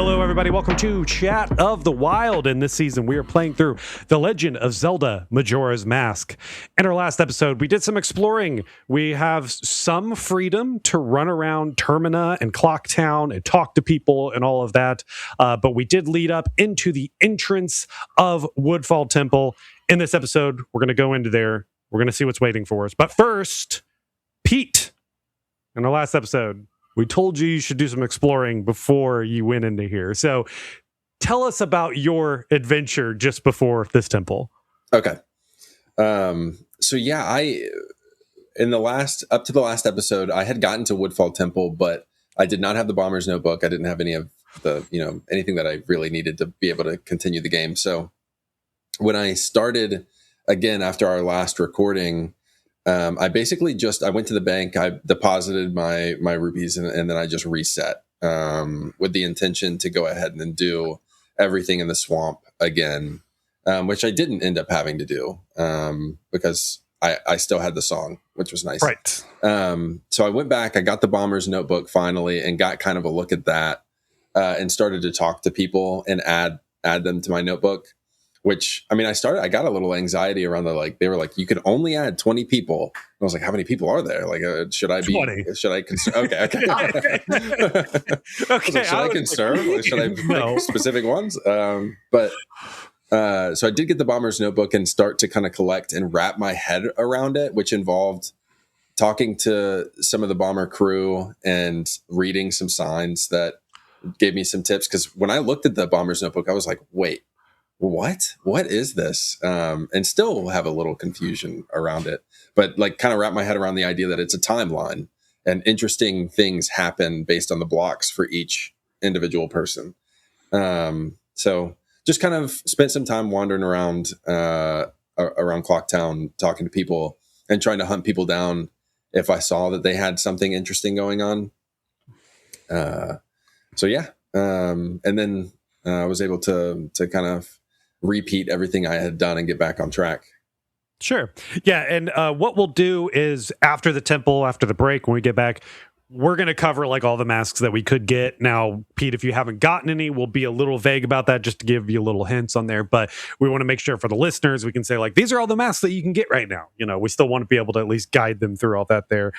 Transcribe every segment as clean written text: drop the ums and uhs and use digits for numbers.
Hello, everybody. Welcome to Chat of the Wild. In this season, we are playing through The Legend of Zelda Majora's Mask. In our last episode, we did some exploring. We have some freedom to run around Termina and Clocktown and talk to people and all of that. But we did lead up into the entrance of Woodfall Temple. In this episode, we're going to go into there. We're going to see what's waiting for us. But first, Pete, in our last episode, we told you should do some exploring before you went into here. So tell us about your adventure just before this temple. Okay. So yeah, up to the last episode, I had gotten to Woodfall Temple, but I did not have the Bomber's Notebook. I didn't have any of the, anything that I really needed to be able to continue the game. So when I started again after our last recording, I basically I went to the bank, I deposited my rupees, and then I just reset with the intention to go ahead and do everything in the swamp again, which I didn't end up having to do because I still had the song, which was nice. Right. So I went back, I got the Bomber's Notebook finally, and got kind of a look at that and started to talk to people and add them to my notebook. Which, I got a little anxiety around they were like, you could only add 20 people. I was like, how many people are there? Like, should I 20. Should I conserve? Okay. Okay. Should I conserve? Should I pick specific ones? So I did get the Bomber's Notebook and start to kind of collect and wrap my head around it, which involved talking to some of the Bomber crew and reading some signs that gave me some tips. Because when I looked at the Bomber's Notebook, I was like, wait. What is this? And still have a little confusion around it, but kind of wrap my head around the idea that it's a timeline and interesting things happen based on the blocks for each individual person. So just kind of spent some time wandering around Clocktown, talking to people and trying to hunt people down if I saw that they had something interesting going on. So yeah. And then I was able to kind of repeat everything I had done and get back on track. Sure. Yeah. And what we'll do is after the break, when we get back, we're going to cover all the masks that we could get. Now, Pete, if you haven't gotten any, we'll be a little vague about that just to give you little hints on there. But we want to make sure for the listeners, we can say these are all the masks that you can get right now. We still want to be able to at least guide them through all that there.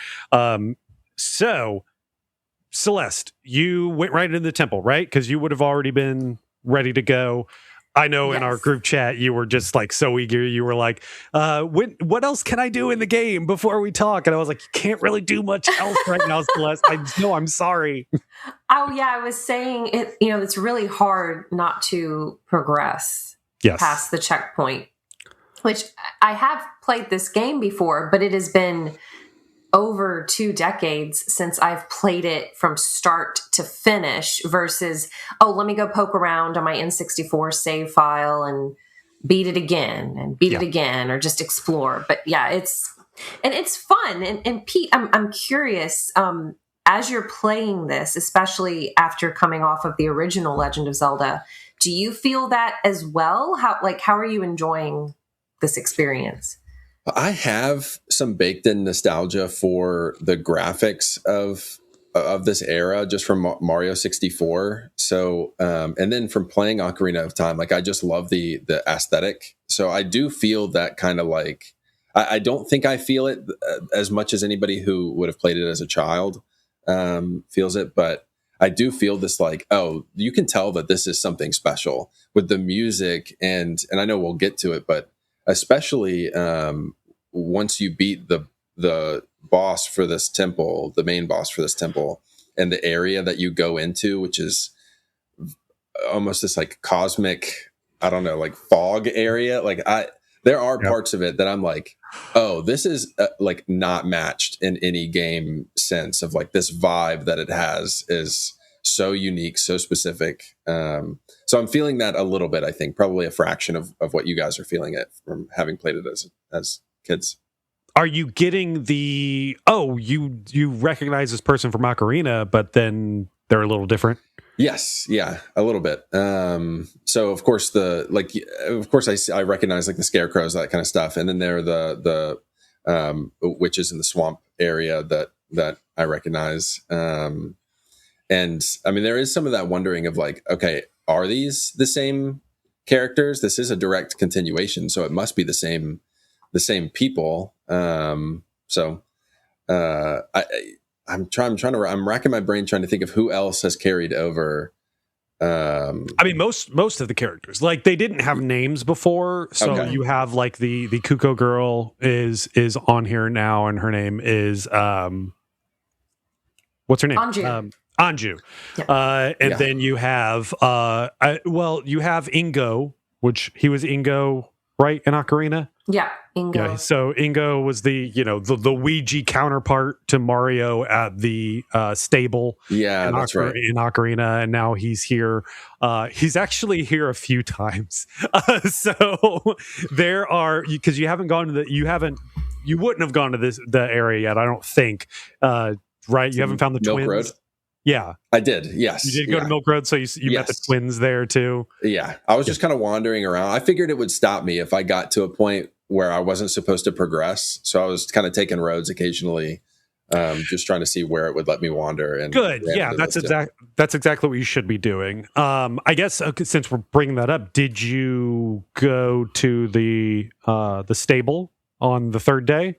So Celeste, you went right into the temple, right? Because you would have already been ready to go. I know. Yes. In our group chat, you were just so eager. You were like, what else can I do in the game before we talk? And I was like, you can't really do much else right now, Celeste. I'm sorry. Oh, yeah. I was saying it, it's really hard not to progress past the checkpoint, which I have played this game before, but it has been over 2 decades since I've played it from start to finish versus, let me go poke around on my N64 save file and beat it again or just explore. But yeah, it's fun. And Pete, I'm curious, as you're playing this, especially after coming off of the original Legend of Zelda, do you feel that as well? How are you enjoying this experience? I have some baked in nostalgia for the graphics of this era, just from Mario 64. So, and then from playing Ocarina of Time, I just love the aesthetic. So I do feel that kind of I don't think I feel it as much as anybody who would have played it as a child feels it, but I do feel this you can tell that this is something special with the music, and I know we'll get to it, but especially once you beat the boss for this temple, the main boss for this temple, and the area that you go into, which is almost this cosmic, I don't know, fog area. There are parts of it that I'm like, oh, this is not matched in any game sense of this vibe that it has is so unique, so specific. So I'm feeling that a little bit, I think probably a fraction of what you guys are feeling it from having played it as kids. Are you getting you recognize this person from Ocarina, but then they're a little different? Yes. Yeah, a little bit. So of course I recognize the scarecrows, that kind of stuff. And then there are the witches in the swamp area that I recognize. And I mean, there is some of that wondering of like, okay, are these the same characters? This is a direct continuation, so it must be the same people. I'm racking my brain trying to think of who else has carried over. I mean, most of the characters, like, they didn't have names before, so Okay. you have like the Kuko girl is on here now, and her name is what's her name? Anju. Yeah. And then you have you have Ingo, which he was Ingo, right, in Ocarina? Yeah, Ingo. Yeah, so Ingo was the Luigi counterpart to Mario at the stable. Yeah, that's right. In Ocarina, and now he's here. He's actually here a few times. So there are, because you wouldn't have gone to the area yet, I don't think. Right? You haven't found the Milk twins. Road? Yeah, I did. Yes, you did go to Milk Road, so you met the twins there too. Yeah, I was just kind of wandering around. I figured it would stop me if I got to a point where I wasn't supposed to progress, so I was kind of taking roads occasionally, just trying to see where it would let me wander. And good, yeah, that's exactly what you should be doing. I guess since we're bringing that up, did you go to the stable on the third day?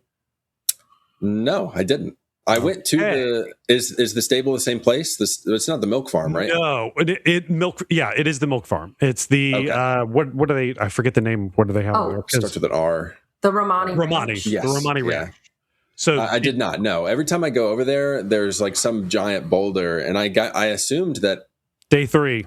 No, I didn't. I went to is the stable the same place? It's not the milk farm, right? No, it is the milk farm. It's the what do they? I forget the name. What do they have? It starts with an R. The Romani. Yes. The Romani Ranch. So I did not know. Every time I go over there, there's like some giant boulder, and I assumed that day 3.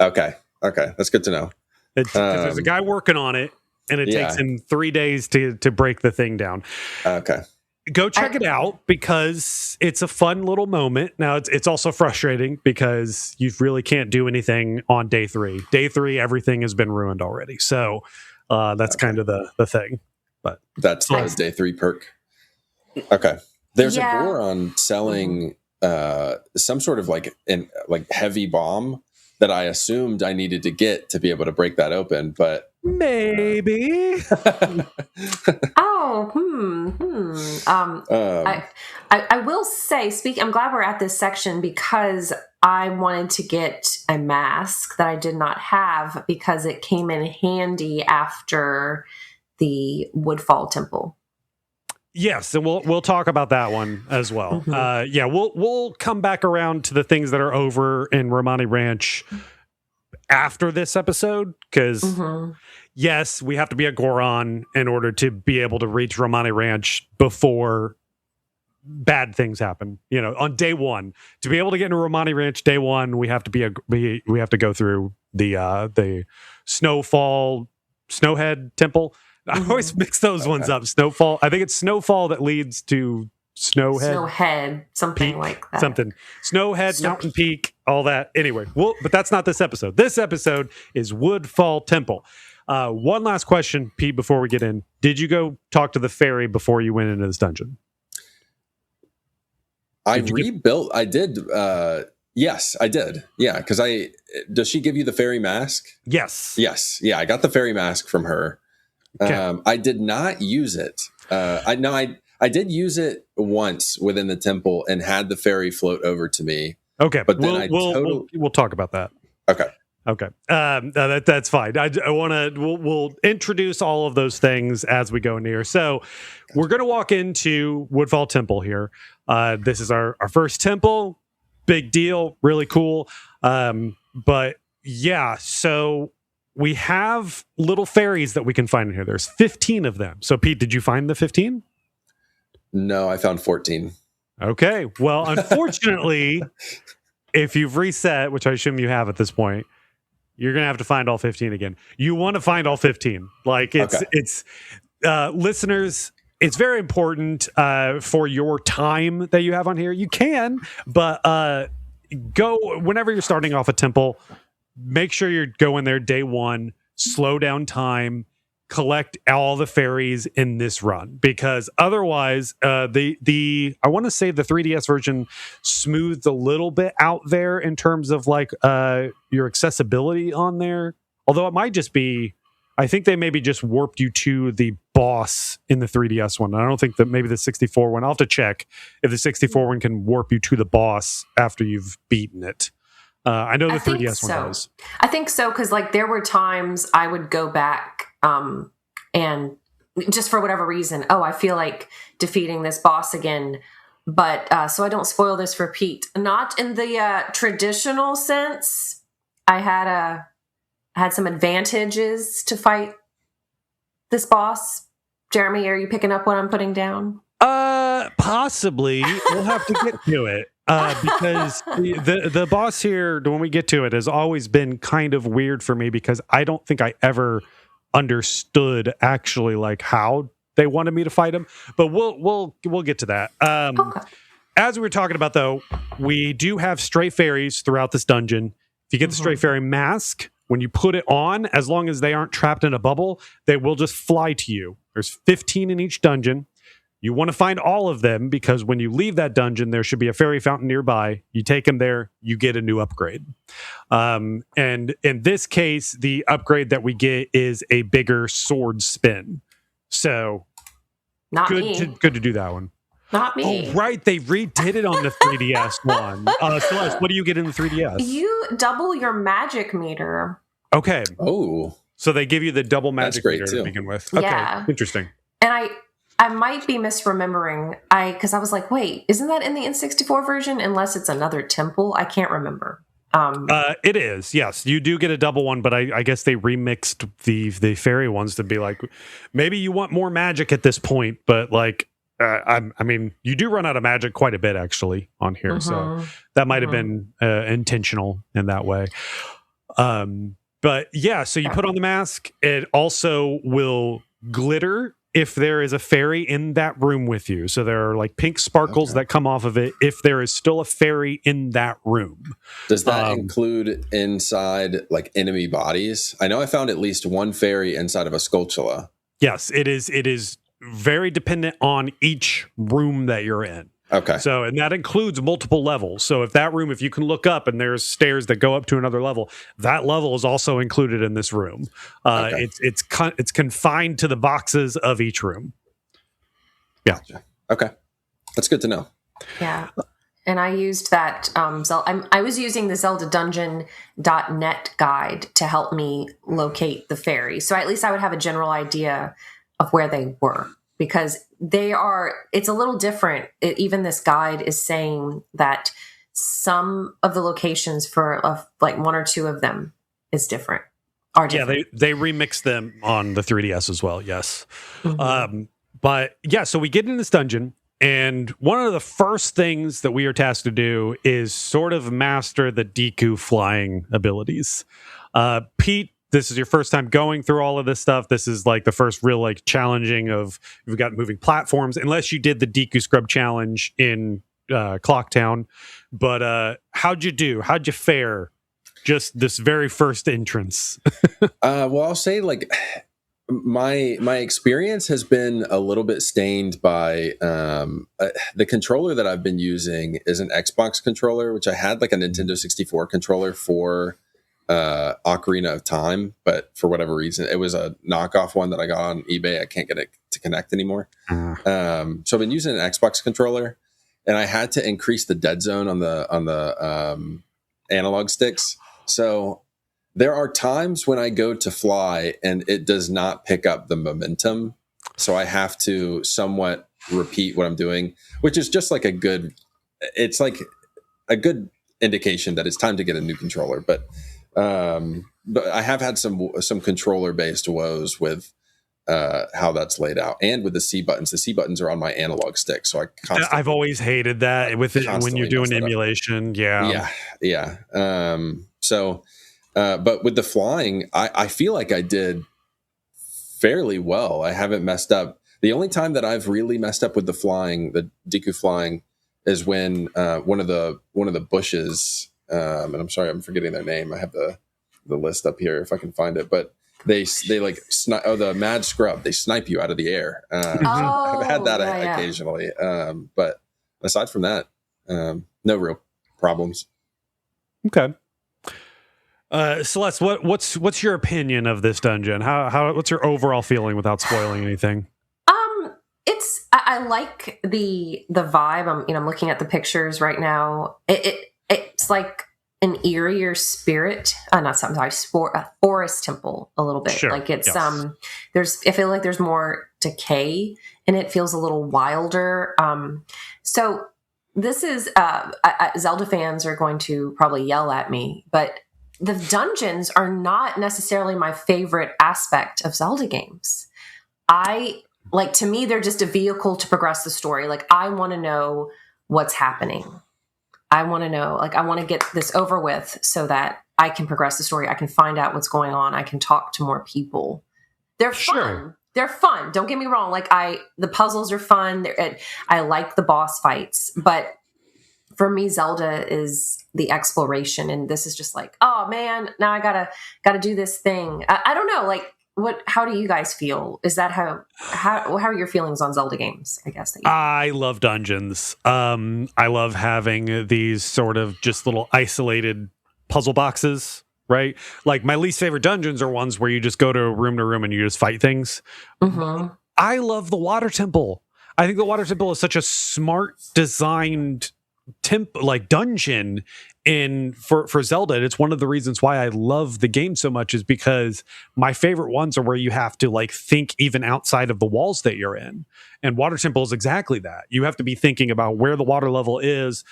Okay, that's good to know. There's a guy working on it, and it takes him 3 days to break the thing down. Okay. Go check it out, because it's a fun little moment. Now, it's also frustrating because you really can't do anything on day 3. Day 3, everything has been ruined already. So that's kind of the thing. But that's the day 3 perk. Okay. There's a Goron selling some sort of like heavy bomb that I assumed I needed to get to be able to break that open, but maybe. I will say, I'm glad we're at this section, because I wanted to get a mask that I did not have, because it came in handy after the Woodfall temple. Yes, and we'll talk about that one as well. Mm-hmm. We'll come back around to the things that are over in Romani Ranch after this episode, because yes, we have to be a Goron in order to be able to reach Romani Ranch before bad things happen. On day 1, to be able to get into Romani Ranch, day 1, we have to we have to go through the Snowhead Temple. I always mix those ones up. Snowfall. I think it's Snowfall that leads to Snowhead, something Peak, like that. Something. Snowhead, Mountain Peak, all that. Anyway, but that's not this episode. This episode is Woodfall Temple. One last question, Pete, before we get in. Did you go talk to the fairy before you went into this dungeon? I did. Yes, I did. Yeah, because does she give you the fairy mask? Yes. Yes. Yeah, I got the fairy mask from her. Okay. I did not use it. I did use it once within the temple and had the fairy float over to me. Okay, but then we'll talk about that. Okay. That's fine. We'll introduce all of those things as we go near. So we're going to walk into Woodfall Temple here. This is our first temple. Big deal. Really cool. But yeah, so we have little fairies that we can find in here. There's 15 of them. So Pete, did you find the 15? No, I found 14. Okay. Well, unfortunately, if you've reset, which I assume you have at this point, you're going to have to find all 15 again. You want to find all 15. Like it's listeners, it's very important for your time that you have on here. You can, but go whenever you're starting off a temple, make sure you're going there day 1, slow down time, collect all the fairies in this run, because otherwise I want to say the 3DS version smoothed a little bit out there in terms of like your accessibility on there, although it might just be I think they maybe just warped you to the boss in the 3DS one. I don't think that maybe the 64 one. I'll have to check if the 64 one can warp you to the boss after you've beaten it. I know the 3DS one does. I think so, because like there were times I would go back and just for whatever reason, I feel like defeating this boss again. But so I don't spoil this for Pete. Not in the traditional sense. I had some advantages to fight this boss. Jeremy, are you picking up what I'm putting down? Possibly. We'll have to get to it. Because the boss here, when we get to it, has always been kind of weird for me because I don't think I ever understood actually like how they wanted me to fight him. But we'll get to that. Okay. As we were talking about, though, we do have stray fairies throughout this dungeon. If you get the stray fairy mask, when you put it on, as long as they aren't trapped in a bubble, they will just fly to you. There's 15 in each dungeon. You want to find all of them because when you leave that dungeon, there should be a fairy fountain nearby. You take them there, you get a new upgrade. And in this case, the upgrade that we get is a bigger sword spin. So Not good me. good to do that one. Not me. Oh, right. They redid it on the 3DS one. Celeste, what do you get in the 3DS? You double your magic meter. Okay. Oh. So they give you the double magic meter to begin with. Okay. Yeah. Interesting. And I might be misremembering. Because I was like, wait, isn't that in the N64 version? Unless it's another temple. I can't remember. It is, yes. You do get a double one, but I guess they remixed the fairy ones to be like, maybe you want more magic at this point, but like, I mean, you do run out of magic quite a bit actually on here, so that might have been intentional in that way. But yeah, so you put on the mask. It also will glitter if there is a fairy in that room with you. So there are like pink sparkles that come off of it if there is still a fairy in that room. Does that include inside like enemy bodies? I know I found at least one fairy inside of a Skulltula. Yes, it is very dependent on each room that you're in. Okay. So, and that includes multiple levels. So if you can look up and there's stairs that go up to another level, that level is also included in this room. It's confined to the boxes of each room. Yeah. Gotcha. Okay. That's good to know. Yeah. And I used that, I was using the ZeldaDungeon.net guide to help me locate the fairy. So at least I would have a general idea of where they were. Because it's a little different. Even this guide is saying that some of the locations for like one or two of them is different. Yeah, they remixed them on the 3DS as well. Yes. But yeah, so we get in this dungeon, and one of the first things that we are tasked to do is sort of master the Deku flying abilities. Pete, this is your first time going through all of this stuff. This is like the first real like challenging of you've got moving platforms, unless you did the Deku Scrub challenge in Clocktown. But how'd you do? How'd you fare? Just this very first entrance. Well, I'll say like my experience has been a little bit stained by the controller that I've been using is an Xbox controller, which I had like a Nintendo 64 controller for Ocarina of Time, but for whatever reason it was a knockoff one that I got on eBay. I can't get it to connect anymore. So I've been using an Xbox controller, and I had to increase the dead zone on the analog sticks. So there are times when I go to fly and it does not pick up the momentum, so I have to somewhat repeat what I'm doing, which is just like it's like a good indication that it's time to get a new controller. But I have had some controller based woes with how that's laid out, and with the C buttons. The C buttons are on my analog stick, so I've always hated that with it when you're doing emulation. Yeah. But with the flying, I feel like I did fairly well. I haven't messed up. The only time that I've really messed up with the flying, the Deku flying, is when one of the bushes. And I'm sorry, I'm forgetting their name. I have the list up here if I can find it. But they like the Mad Scrub. They snipe you out of the air. I've had that occasionally. But aside from that, no real problems. Okay. Celeste, what's your opinion of this dungeon? What's your overall feeling without spoiling anything? I like the vibe. I'm looking at the pictures right now. It's like an eerier spirit. Not something. A forest temple a little bit. Sure. Like it's yes. I feel like there's more decay and it feels a little wilder. So this is Zelda fans are going to probably yell at me, but the dungeons are not necessarily my favorite aspect of Zelda games. To me, they're just a vehicle to progress the story. Like, I want to know what's happening. I want to know, I want to get this over with so that I can progress the story. I can find out what's going on. I can talk to more people. They're fun. Sure. They're fun. Don't get me wrong. The puzzles are fun. I like the boss fights, but for me, Zelda is the exploration. And this is just like, oh man, now I gotta do this thing. I don't know. How do you guys feel? Is that how are your feelings on Zelda games? I guess I love dungeons. I love having these sort of just little isolated puzzle boxes, right? Like, my least favorite dungeons are ones where you just go to room and you just fight things. Mm-hmm. I love the water temple. I think the water temple is such a smart designed dungeon for Zelda. And it's one of the reasons why I love the game so much, is because my favorite ones are where you have to think even outside of the walls that you're in. And Water Temple is exactly that. You have to be thinking about where the water level is,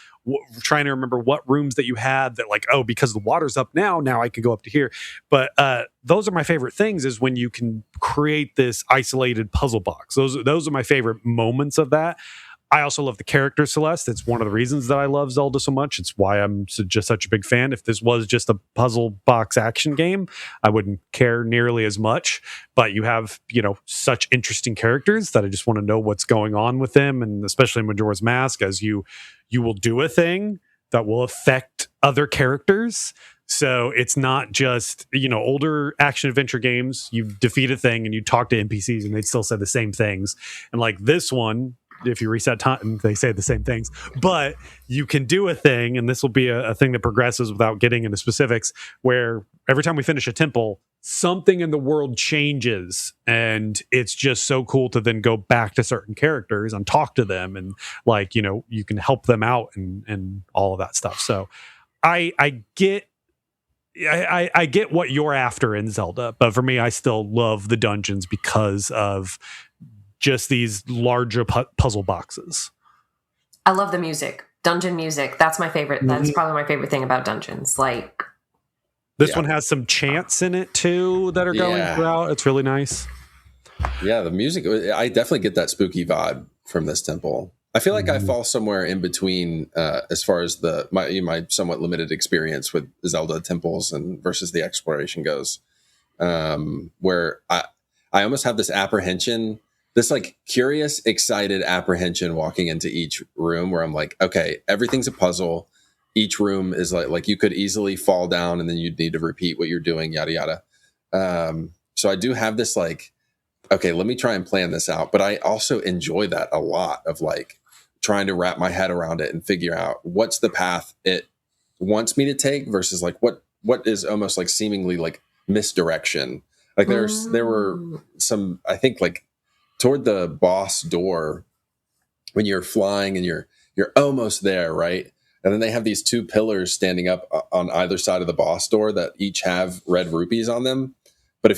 trying to remember what rooms that you had that because the water's up now I can go up to here. But those are my favorite things, is when you can create this isolated puzzle box. Those are my favorite moments of that. I also love the character Celeste. It's one of the reasons that I love Zelda so much. It's why I'm just such a big fan. If this was just a puzzle box action game, I wouldn't care nearly as much. But you have, such interesting characters that I just want to know what's going on with them. And especially Majora's Mask, as you will do a thing that will affect other characters. So it's not just, older action adventure games. You defeat a thing and you talk to NPCs and they still say the same things. And this one, if you reset time, they say the same things, but you can do a thing, and this will be a thing that progresses without getting into specifics, where every time we finish a temple, something in the world changes, and it's just so cool to then go back to certain characters and talk to them, and you can help them out and all of that stuff. So I get what you're after in Zelda, but for me, I still love the dungeons because of just these larger puzzle boxes. I love the music. Dungeon music. That's my favorite. Mm-hmm. That's probably my favorite thing about dungeons. This one has some chants in it too that are going throughout. It's really nice. Yeah, the music. I definitely get that spooky vibe from this temple. I feel like I fall somewhere in between as far as my somewhat limited experience with Zelda temples and versus the exploration goes, where I almost have this apprehension. This curious, excited apprehension walking into each room where I'm like, okay, everything's a puzzle. Each room is like you could easily fall down and then you'd need to repeat what you're doing, yada, yada. So I do have this okay, let me try and plan this out. But I also enjoy that a lot of trying to wrap my head around it and figure out what's the path it wants me to take versus what is almost seemingly misdirection. There were some, I think toward the boss door when you're flying and you're almost there, right? And then they have these two pillars standing up on either side of the boss door that each have red rupees on them. But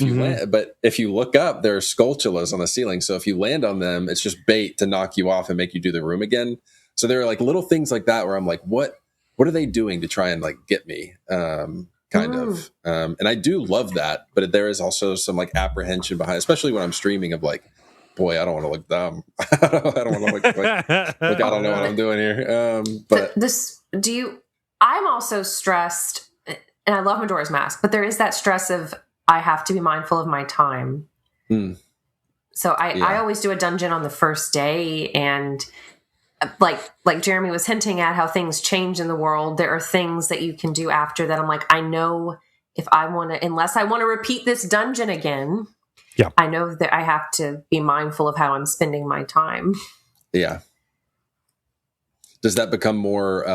if you look up, there are skulltulas on the ceiling. So if you land on them, it's just bait to knock you off and make you do the room again. So there are little things like that where I'm like, what are they doing to try and get me? Kind of. And I do love that, but there is also some apprehension behind, especially when I'm streaming of boy, I don't want to look dumb. I don't want to look I don't know what I'm doing here. But I'm also stressed, and I love Majora's Mask, but there is that stress of I have to be mindful of my time. So I always do a dungeon on the first day, and like Jeremy was hinting at how things change in the world. There are things that you can do after that. I'm I know if I want to, unless I want to repeat this dungeon again, I know that I have to be mindful of how I'm spending my time. Yeah. Does that become more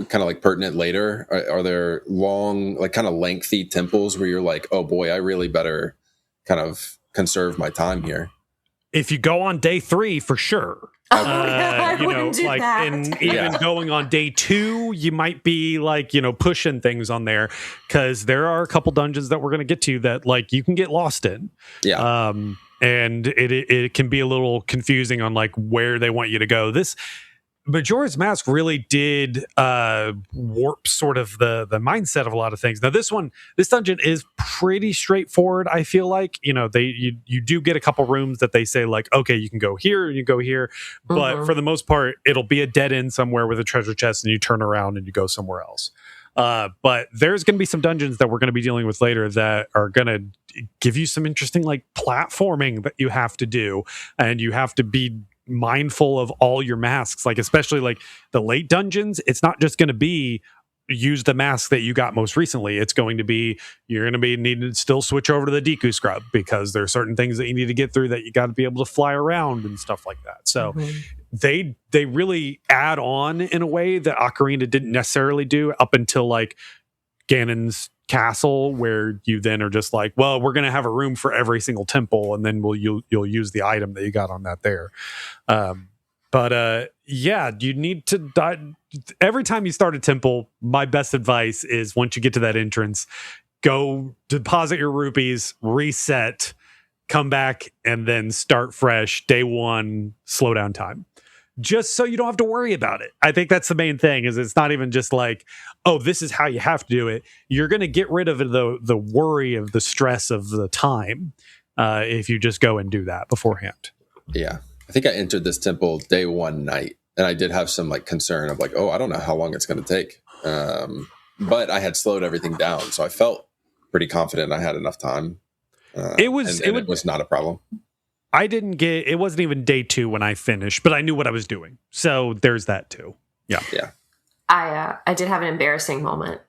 kind of like pertinent later? Are there long, like kind of lengthy temples where you're like, oh boy, I really better kind of conserve my time here? If you go on day 3, for sure. I wouldn't do that. And even going on day 2, you might be like, pushing things on there, because there are a couple dungeons that we're going to get to that like you can get lost in. Yeah. And it can be a little confusing on like where they want you to go. This Majora's Mask really did warp sort of the mindset of a lot of things. Now this dungeon is pretty straightforward. I feel like, you do get a couple rooms that they say like, okay, you can go here and you go here, but for the most part, it'll be a dead end somewhere with a treasure chest, and you turn around and you go somewhere else. But there's going to be some dungeons that we're going to be dealing with later that are going to give you some interesting like platforming that you have to do, and you have to be mindful of all your masks, like especially like the late dungeons. It's not just going to be use the mask that you got most recently. It's going to be you're going to be needing to still switch over to the Deku scrub, because there are certain things that you need to get through that you got to be able to fly around and stuff like that. So they really add on in a way that Ocarina didn't necessarily do up until like Ganon's castle, where you then are just like, well, we're going to have a room for every single temple, and then you'll use the item that you got on that there. But you need to die every time you start a temple. My best advice is, once you get to that entrance, go deposit your rupees, reset, come back, and then start fresh. Day 1, slow down time, just so you don't have to worry about it. I think that's the main thing, is it's not even just like, oh, this is how you have to do it. You're going to get rid of the worry of the stress of the time if you just go and do that beforehand. Yeah. I think I entered this temple day 1 night, and I did have some like concern of like, oh, I don't know how long it's going to take. But I had slowed everything down, so I felt pretty confident I had enough time. It was not a problem. It wasn't even day 2 when I finished, but I knew what I was doing. So there's that too. Yeah. Yeah. I did have an embarrassing moment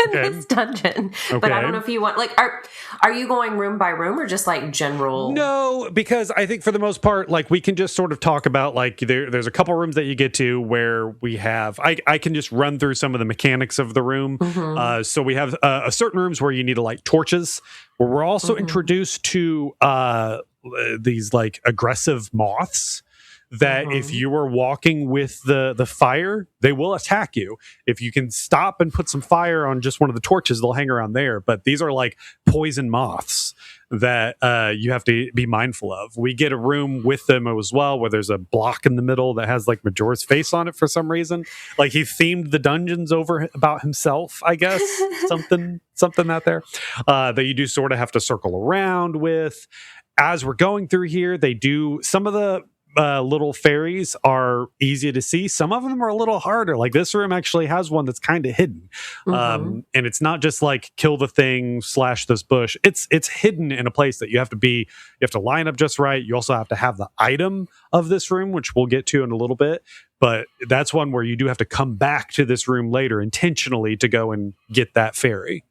in this dungeon, but I don't know if you want, like, are you going room by room or just like general? No, because I think for the most part, like, we can just sort of talk about like there's a couple rooms that you get to where we have, I can just run through some of the mechanics of the room. So we have certain rooms where you need to light torches, where we're also introduced to these like aggressive moths that if you are walking with the fire, they will attack you. If you can stop and put some fire on just one of the torches, they'll hang around there. But these are like poison moths that you have to be mindful of. We get a room with them as well, where there's a block in the middle that has like Majora's face on it for some reason. Like, he themed the dungeons over about himself, I guess. something out there that you do sort of have to circle around with. As we're going through here, they do some of the little fairies are easy to see. Some of them are a little harder. Like, this room actually has one that's kind of hidden. And it's not just like kill the thing, slash this bush. It's hidden in a place that you have to line up just right. You also have to have the item of this room, which we'll get to in a little bit. But that's one where you do have to come back to this room later intentionally to go and get that fairy.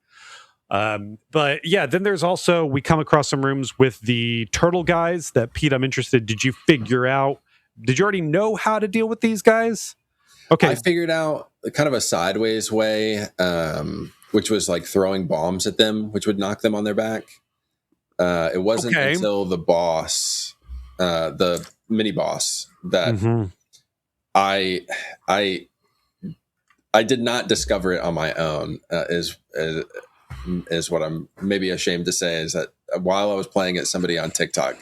But yeah, then there's also, we come across some rooms with the turtle guys that, Pete, I'm interested. Did you already know how to deal with these guys? Okay. I figured out kind of a sideways way, which was like throwing bombs at them, which would knock them on their back. It wasn't until the boss, the mini boss, that I did not discover it on my own, is what I'm maybe ashamed to say, is that while I was playing it, somebody on TikTok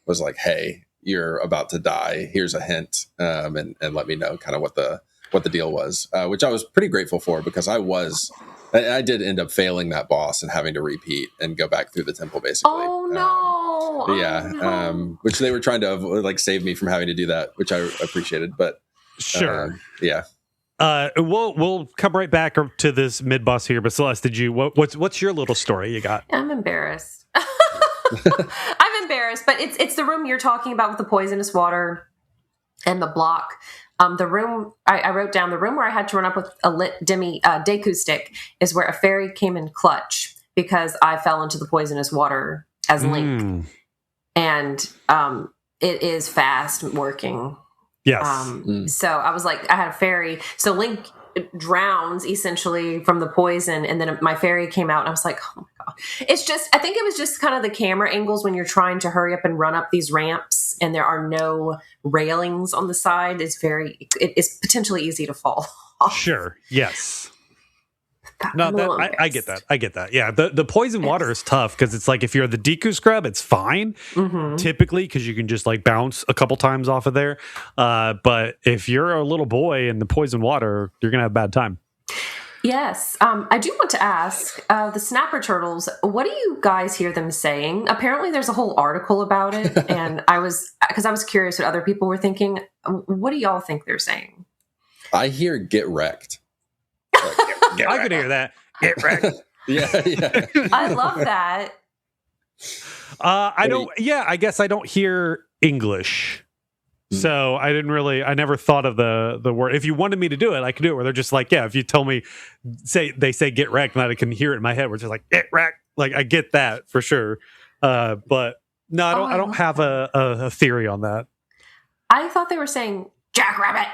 was like, hey, you're about to die. Here's a hint. And let me know kind of what the deal was, which I was pretty grateful for, because I did end up failing that boss and having to repeat and go back through the temple, basically. Oh, no. Which they were trying to like save me from having to do that, which I appreciated. But sure. Yeah. We'll come right back to this mid boss here. But Celeste, did you what's your little story you got? I'm embarrassed. I'm embarrassed, but it's the room you're talking about with the poisonous water and the block. The room I wrote down, the room where I had to run up with a lit Deku stick, is where a fairy came in clutch because I fell into the poisonous water as Link, and it is fast working. Yes. So I was like, I had a fairy. So Link drowns essentially from the poison, and then my fairy came out, and I was like, oh my god. It's just, I think it was just kind of the camera angles when you're trying to hurry up and run up these ramps and there are no railings on the side. It's potentially easy to fall off. Sure. Yes. No, I get that. I get that. Yeah, the poison water is tough because it's like if you're the Deku scrub, it's fine typically because you can just like bounce a couple times off of there. But if you're a little boy in the poison water, you're gonna have a bad time. Yes, I do want to ask the snapper turtles. What do you guys hear them saying? Apparently, there's a whole article about it, and I was curious what other people were thinking. What do y'all think they're saying? I hear "get wrecked." I could hear that. Get wrecked. Yeah. I love that. I don't. Yeah, I guess I don't hear English, so I never thought of the word. If you wanted me to do it, I could do it. Where they're just like, yeah. If you tell me, they say get wrecked, and I can hear it in my head. Where it's just like get wrecked. Like I get that for sure. But no, I don't have a theory on that. I thought they were saying Jackrabbit.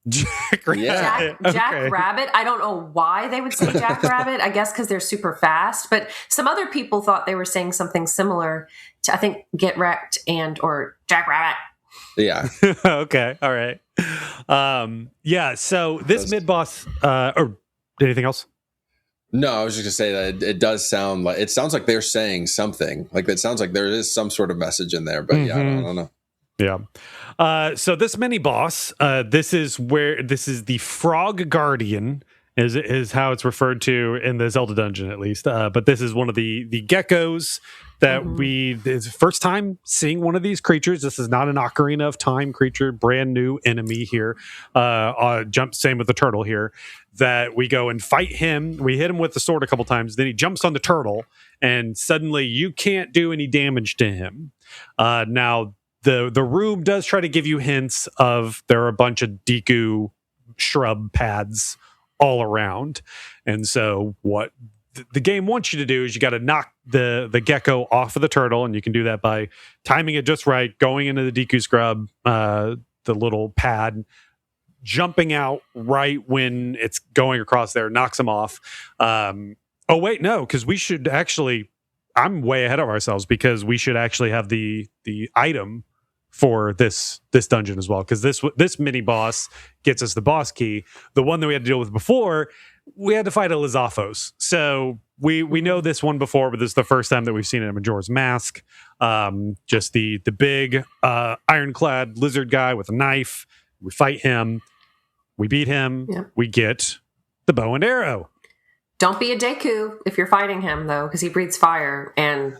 Jackrabbit. Jackrabbit. I don't know why they would say Jackrabbit. I guess because they're super fast. But some other people thought they were saying something similar to, I think, get wrecked or Jackrabbit. Yeah. Okay. All right. Yeah. So this mid boss, or anything else? No, I was just gonna say that it does sound like they're saying something. Like it sounds like there is some sort of message in there. But yeah, I don't know. Yeah. So this mini boss, this is the Frog Guardian is how it's referred to in the Zelda dungeon, at least. But this is one of the geckos that it's the first time seeing one of these creatures. This is not an Ocarina of Time creature, brand new enemy here. Same with the turtle here, that we go and fight him. We hit him with the sword a couple times. Then he jumps on the turtle and suddenly you can't do any damage to him. Now, the room does try to give you hints of there are a bunch of Deku shrub pads all around. And so what the game wants you to do is you got to knock the gecko off of the turtle, and you can do that by timing it just right, going into the Deku scrub, the little pad, jumping out right when it's going across there, knocks him off. Oh, wait, no, because we should actually, I'm way ahead of ourselves because we should actually have the item for this dungeon as well, because this mini boss gets us the boss key. The one that we had to deal with before, we had to fight a Lizaphos. So we know this one before, but this is the first time that we've seen it in Majora's Mask. Just the big ironclad lizard guy with a knife. We fight him. We beat him. Yeah. We get the bow and arrow. Don't be a Deku if you're fighting him, though, because he breathes fire. And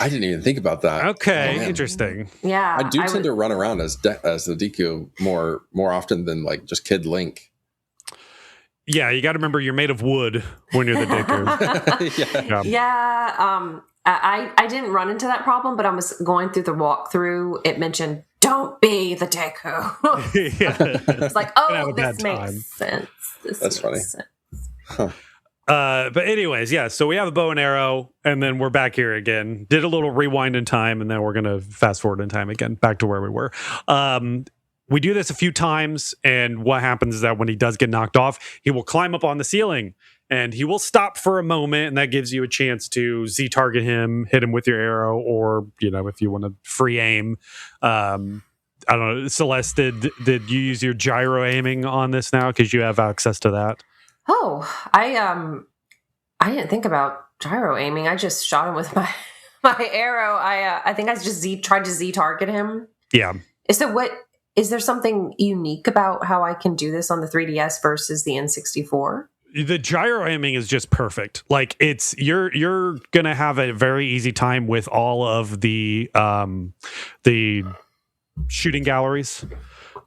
I didn't even think about that. Okay, interesting. Yeah, I do tend to run around as the Deku more often than like just Kid Link. Yeah, you got to remember you're made of wood when you're the Deku. Yeah. I didn't run into that problem, but I was going through the walkthrough. It mentioned don't be the Deku. It's like, oh, this makes sense. That's funny. Sense. Huh. But anyways, yeah, so we have a bow and arrow, and then we're back here again. Did a little rewind in time, and then we're going to fast forward in time again, back to where we were. We do this a few times, and what happens is that when he does get knocked off, he will climb up on the ceiling, and he will stop for a moment, and that gives you a chance to Z-target him, hit him with your arrow, or, if you want to free aim. I don't know, Celeste, did you use your gyro aiming on this now, because you have access to that? Oh, I didn't think about gyro aiming. I just shot him with my arrow. I think I just tried to Z-target him. Yeah. So is there something unique about how I can do this on the 3DS versus the N64? The gyro aiming is just perfect. Like you're gonna have a very easy time with all of the shooting galleries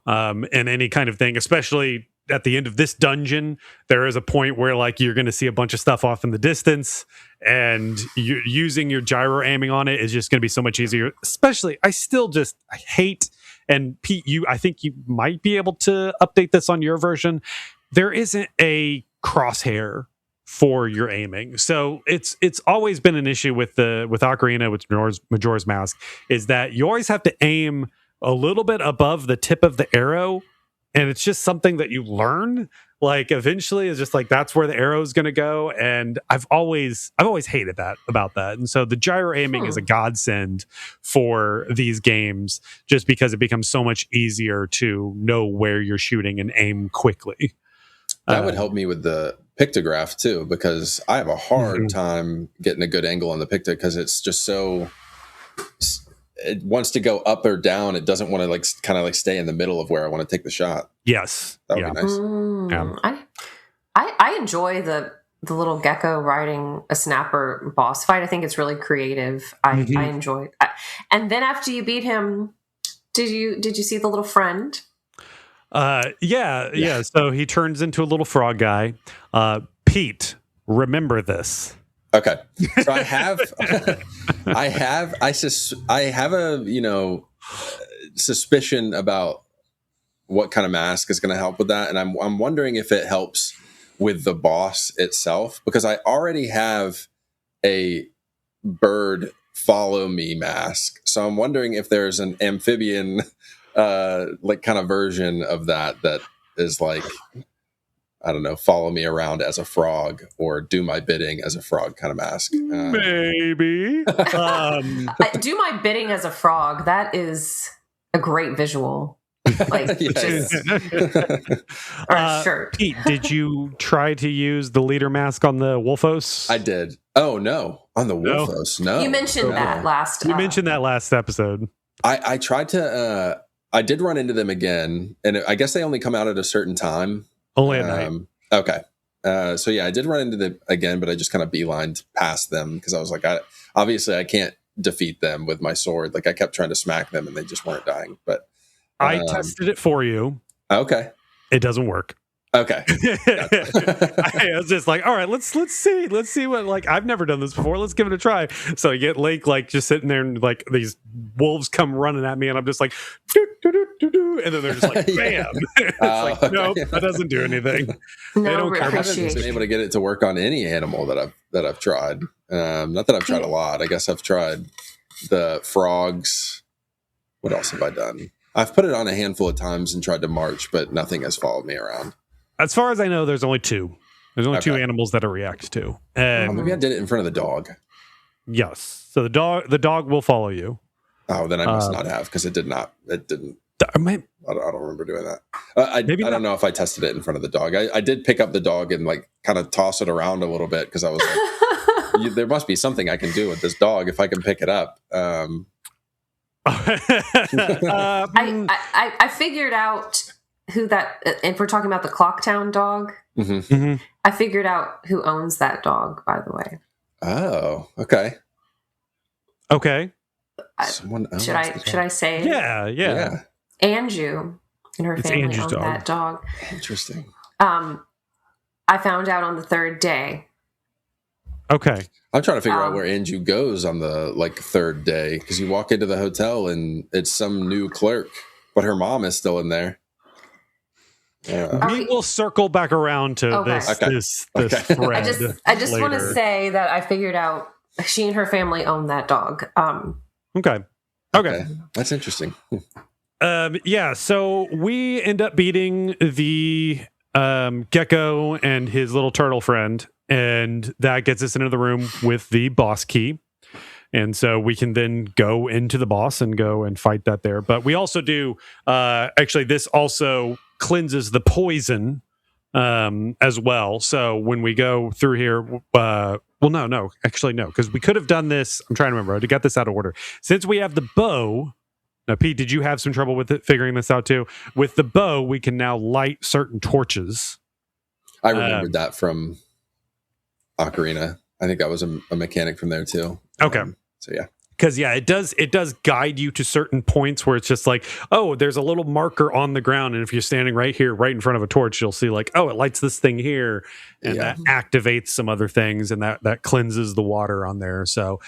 and any kind of thing, especially at the end of this dungeon. There is a point where like you're going to see a bunch of stuff off in the distance, and you using your gyro aiming on it is just going to be so much easier. Especially, I hate, and Pete, I think you might be able to update this on your version. There isn't a crosshair for your aiming, so it's always been an issue with Ocarina, with Majora's Mask, is that you always have to aim a little bit above the tip of the arrow, and it's just something that you learn. Like eventually, it's just like that's where the arrow is going to go, and I've always hated that about that. And so the gyro aiming is a godsend for these games, just because it becomes so much easier to know where you're shooting and aim quickly. That would help me with the pictograph too, because I have a hard time getting a good angle on the picto because it's just so. It wants to go up or down. It doesn't want to like kind of like stay in the middle of where I want to take the shot. Yes, that would be nice. I enjoy the little gecko riding a snapper boss fight. I think it's really creative. I enjoy it. And then after you beat him, did you see the little friend? Yeah. So he turns into a little frog guy. Pete, remember this. Okay, so I have a suspicion about what kind of mask is going to help with that, and I'm wondering if it helps with the boss itself, because I already have a bird follow me mask, so I'm wondering if there's an amphibian like kind of version of that is like, I don't know, follow me around as a frog or do my bidding as a frog kind of mask. Maybe. Do my bidding as a frog. That is a great visual. Like, sure. Pete, did you try to use the leader mask on the Wolfos? I did. Oh, no. On the Wolfos, no. You mentioned that last. You mentioned that last episode. I tried to... I did run into them again, and I guess they only come out at a certain time. Only at night. Okay. So yeah, I did run into them again, but I just kind of beelined past them because I was like, obviously I can't defeat them with my sword. Like I kept trying to smack them and they just weren't dying. But I tested it for you. Okay. It doesn't work. Okay. I was just like, all right, let's see what, like, I've never done this before. Let's give it a try. So I get Link like just sitting there and like these wolves come running at me and I'm just like, doo, doo, doo, doo, doo, and then they're just like, bam. It's like, nope, that doesn't do anything. No, they don't I haven't been able to get it to work on any animal that I've tried. Not that I've tried a lot. I guess I've tried the frogs. What else have I done? I've put it on a handful of times and tried to march, but nothing has followed me around. As far as I know, there's only two. There's only two animals that it reacts to. And maybe I did it in front of the dog. Yes. So the dog will follow you. Oh, then I must not have, because it didn't. I don't remember doing that. I don't know if I tested it in front of the dog. I did pick up the dog and like kind of toss it around a little bit because I was like, there must be something I can do with this dog if I can pick it up. I figured out who that, if we're talking about the Clocktown dog, I figured out who owns that dog, by the way. Oh, okay. Okay. Someone owns should I say it? Yeah. Anju and her family own that dog. Interesting. I found out on the third day. Okay. I'm trying to figure out where Anju goes on the like third day, because you walk into the hotel and it's some new clerk, but her mom is still in there. We will circle back around to this thread. I just want to say that I figured out she and her family own that dog. Okay. That's interesting. Yeah, so we end up beating the gecko and his little turtle friend, and that gets us into the room with the boss key. And so we can then go into the boss and go and fight that there. But we also do, actually, this also cleanses the poison as well. So when we go through here, no, because we could have done this. I'm trying to remember. I got this out of order. Since we have the bow. Now, Pete, did you have some trouble with figuring this out too? With the bow, we can now light certain torches. I remembered that from Ocarina. I think that was a mechanic from there too. Okay. So yeah. Because it does guide you to certain points where it's just like, oh, there's a little marker on the ground, and if you're standing right here, right in front of a torch, you'll see like, oh, it lights this thing here, and that activates some other things, and that cleanses the water on there. So,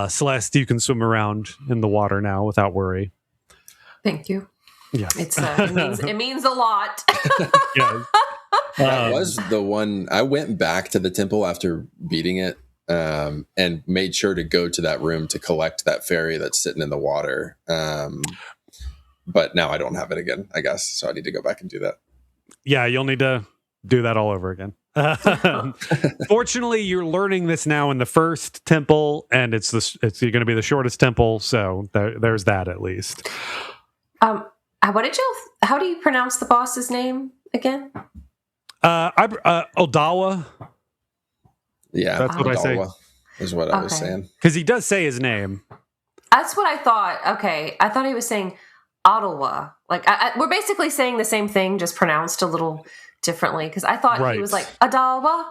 Celeste, you can swim around in the water now without worry. Thank you. Yeah, it means a lot. Yeah. That was the one. I went back to the temple after beating it. And made sure to go to that room to collect that fairy that's sitting in the water. but now I don't have it again, I guess. So I need to go back and do that. Yeah, you'll need to do that all over again. Fortunately, you're learning this now in the first temple, and it's going to be the shortest temple, so there's that at least. How do you pronounce the boss's name again? Odawa. Yeah, that's what Odawa I say. Is what I was saying. Because he does say his name. That's what I thought. Okay, I thought he was saying Ottawa. Like we're basically saying the same thing, just pronounced a little differently. Because I thought he was like Adawa.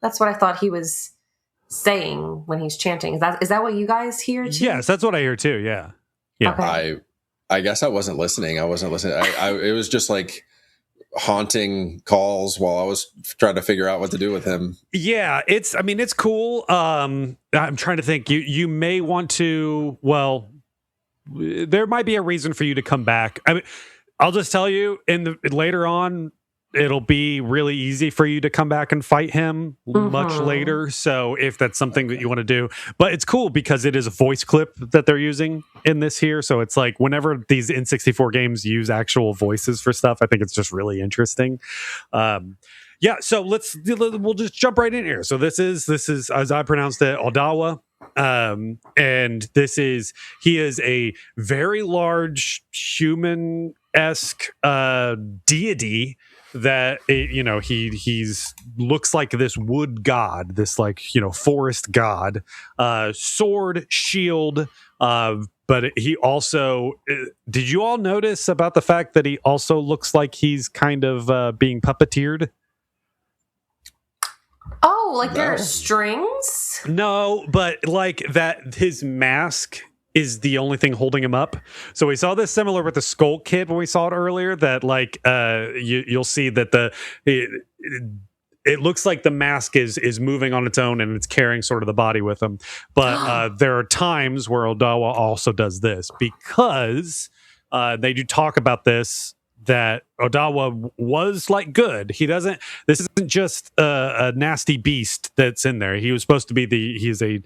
That's what I thought he was saying when he's chanting. Is that what you guys hear too? Yes, that's what I hear too. Yeah. Okay. I guess I wasn't listening. It was just like haunting calls while I was trying to figure out what to do with him. Yeah, it's cool. I'm trying to think. You may want to. Well, there might be a reason for you to come back. I mean, I'll just tell you later on. It'll be really easy for you to come back and fight him much later. So if that's something that you want to do, but it's cool because it is a voice clip that they're using in this here. So it's like whenever these N64 games use actual voices for stuff, I think it's just really interesting. Yeah. So we'll just jump right in here. So this is as I pronounced it, Odawa. And he is a very large human-esque deity that he's looks like this wood god, this forest god, sword, shield, but he also did you all notice about the fact that he also looks like he's kind of being puppeteered? Oh, like there are strings? No, but like that his mask is the only thing holding him up. So we saw this similar with the Skull Kid when we saw it earlier, that like you'll see that it looks like the mask is moving on its own and it's carrying sort of the body with him. But there are times where Odawa also does this because they do talk about this, that Odawa was like good. This isn't just a nasty beast that's in there. He was supposed to be he's a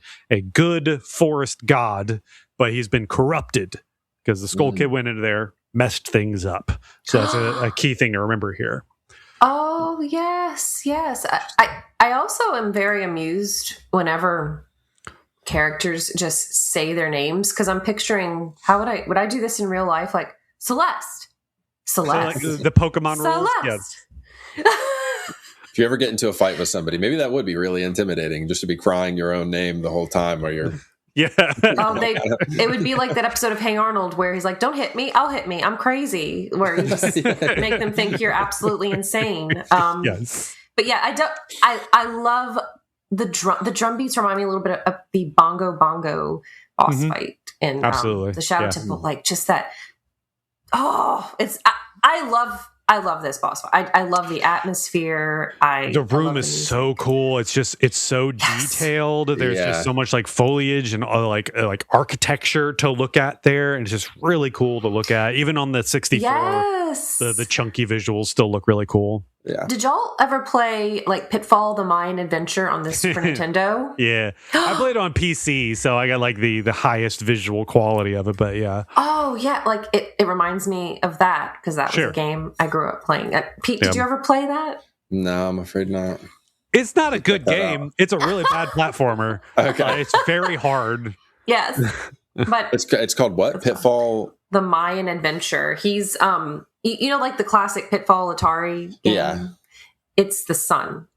good forest god, but he's been corrupted because the Skull Kid went into there, messed things up. So that's a key thing to remember here. Oh, yes. I also am very amused whenever characters just say their names, because I'm picturing, would I do this in real life? Like Celeste. So like the Pokemon rules? Celeste. If you ever get into a fight with somebody, maybe that would be really intimidating, just to be crying your own name the whole time while you're... Yeah. It would be like that episode of Hey Arnold where he's like, don't hit me, I'll hit me, I'm crazy, where you just make them think you're absolutely insane. Yes. But yeah, I love the drum beats. Remind me a little bit of the Bongo boss fight in the Shadow Temple. Like just that. Oh, I love this boss fight. I love the atmosphere. The room is so cool. It's so detailed. There's just so much like foliage and like architecture to look at there, and it's just really cool to look at. Even on the 64, the chunky visuals still look really cool. Yeah. Did y'all ever play like Pitfall: The Mayan Adventure on the Super Nintendo? Yeah, I played on PC, so I got like the highest visual quality of it. But yeah. Oh yeah, like it reminds me of that because that was a game I grew up playing. Pete, did you ever play that? No, I'm afraid not. It's not a good game. It's a really bad platformer. Okay, it's very hard. Yes, but it's called what? Pitfall: The Mayan Adventure. He's like the classic Pitfall Atari game. Yeah. It's the son.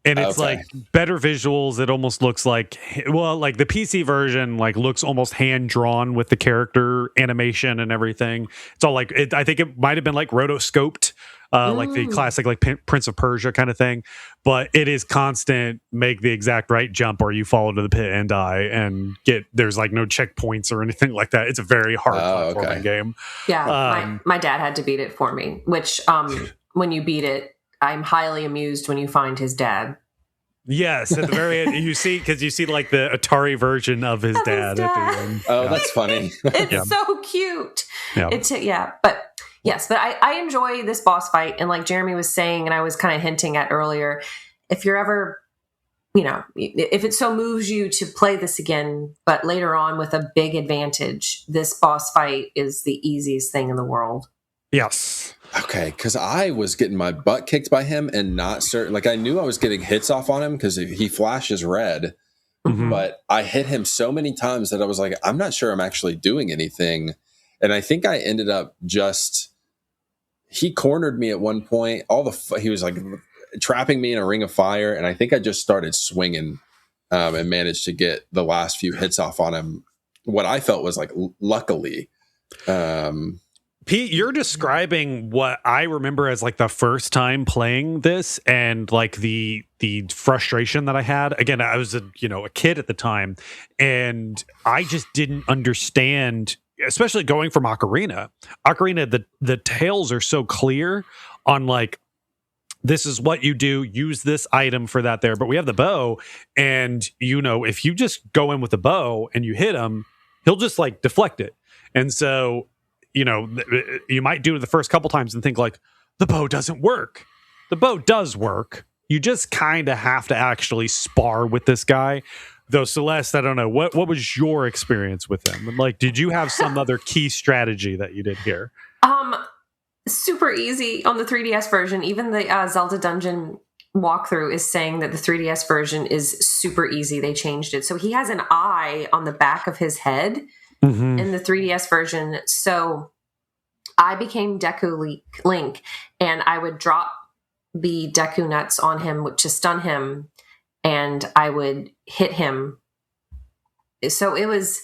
And it's like better visuals. It almost looks like, like the PC version like looks almost hand drawn with the character animation and everything. It's all like I think it might have been like rotoscoped, like the classic like Prince of Persia kind of thing. But it is constant. Make the exact right jump, or you fall into the pit and die. And there's like no checkpoints or anything like that. It's a very hard platforming game. Yeah, my dad had to beat it for me. Which when you beat it, I'm highly amused when you find his dad. Yes, at the very end, you see like the Atari version of his dad at the end. Oh, that's funny. It's so cute. Yeah. But yes, but I enjoy this boss fight, and like Jeremy was saying, and I was kind of hinting at earlier, if you're ever if it so moves you to play this again, but later on with a big advantage, this boss fight is the easiest thing in the world. Yes. Okay, because I was getting my butt kicked by him and not certain. Like, I knew I was getting hits off on him because he flashes red, but I hit him so many times that I was like, I'm not sure I'm actually doing anything. And I think I ended up he cornered me at one point. He was like trapping me in a ring of fire, and I think I just started swinging and managed to get the last few hits off on him. What I felt was like, luckily. Pete, you're describing what I remember as like the first time playing this, and like the frustration that I had. Again, I was a kid at the time, and I just didn't understand, especially going from Ocarina. The tales are so clear on like, this is what you do, use this item for that there. But we have the bow, and if you just go in with the bow and you hit him, he'll just like deflect it. And so you might do it the first couple times and think like, the bow doesn't work. The bow does work. You just kind of have to actually spar with this guy. Though, Celeste, I don't know, what was your experience with him? Like, did you have some other key strategy that you did here? Super easy on the 3DS version. Even the Zelda dungeon walkthrough is saying that the 3DS version is super easy. They changed it. So he has an eye on the back of his head in the 3DS version. So I became Deku Link, and I would drop the Deku nuts on him to stun him, and I would hit him. So it was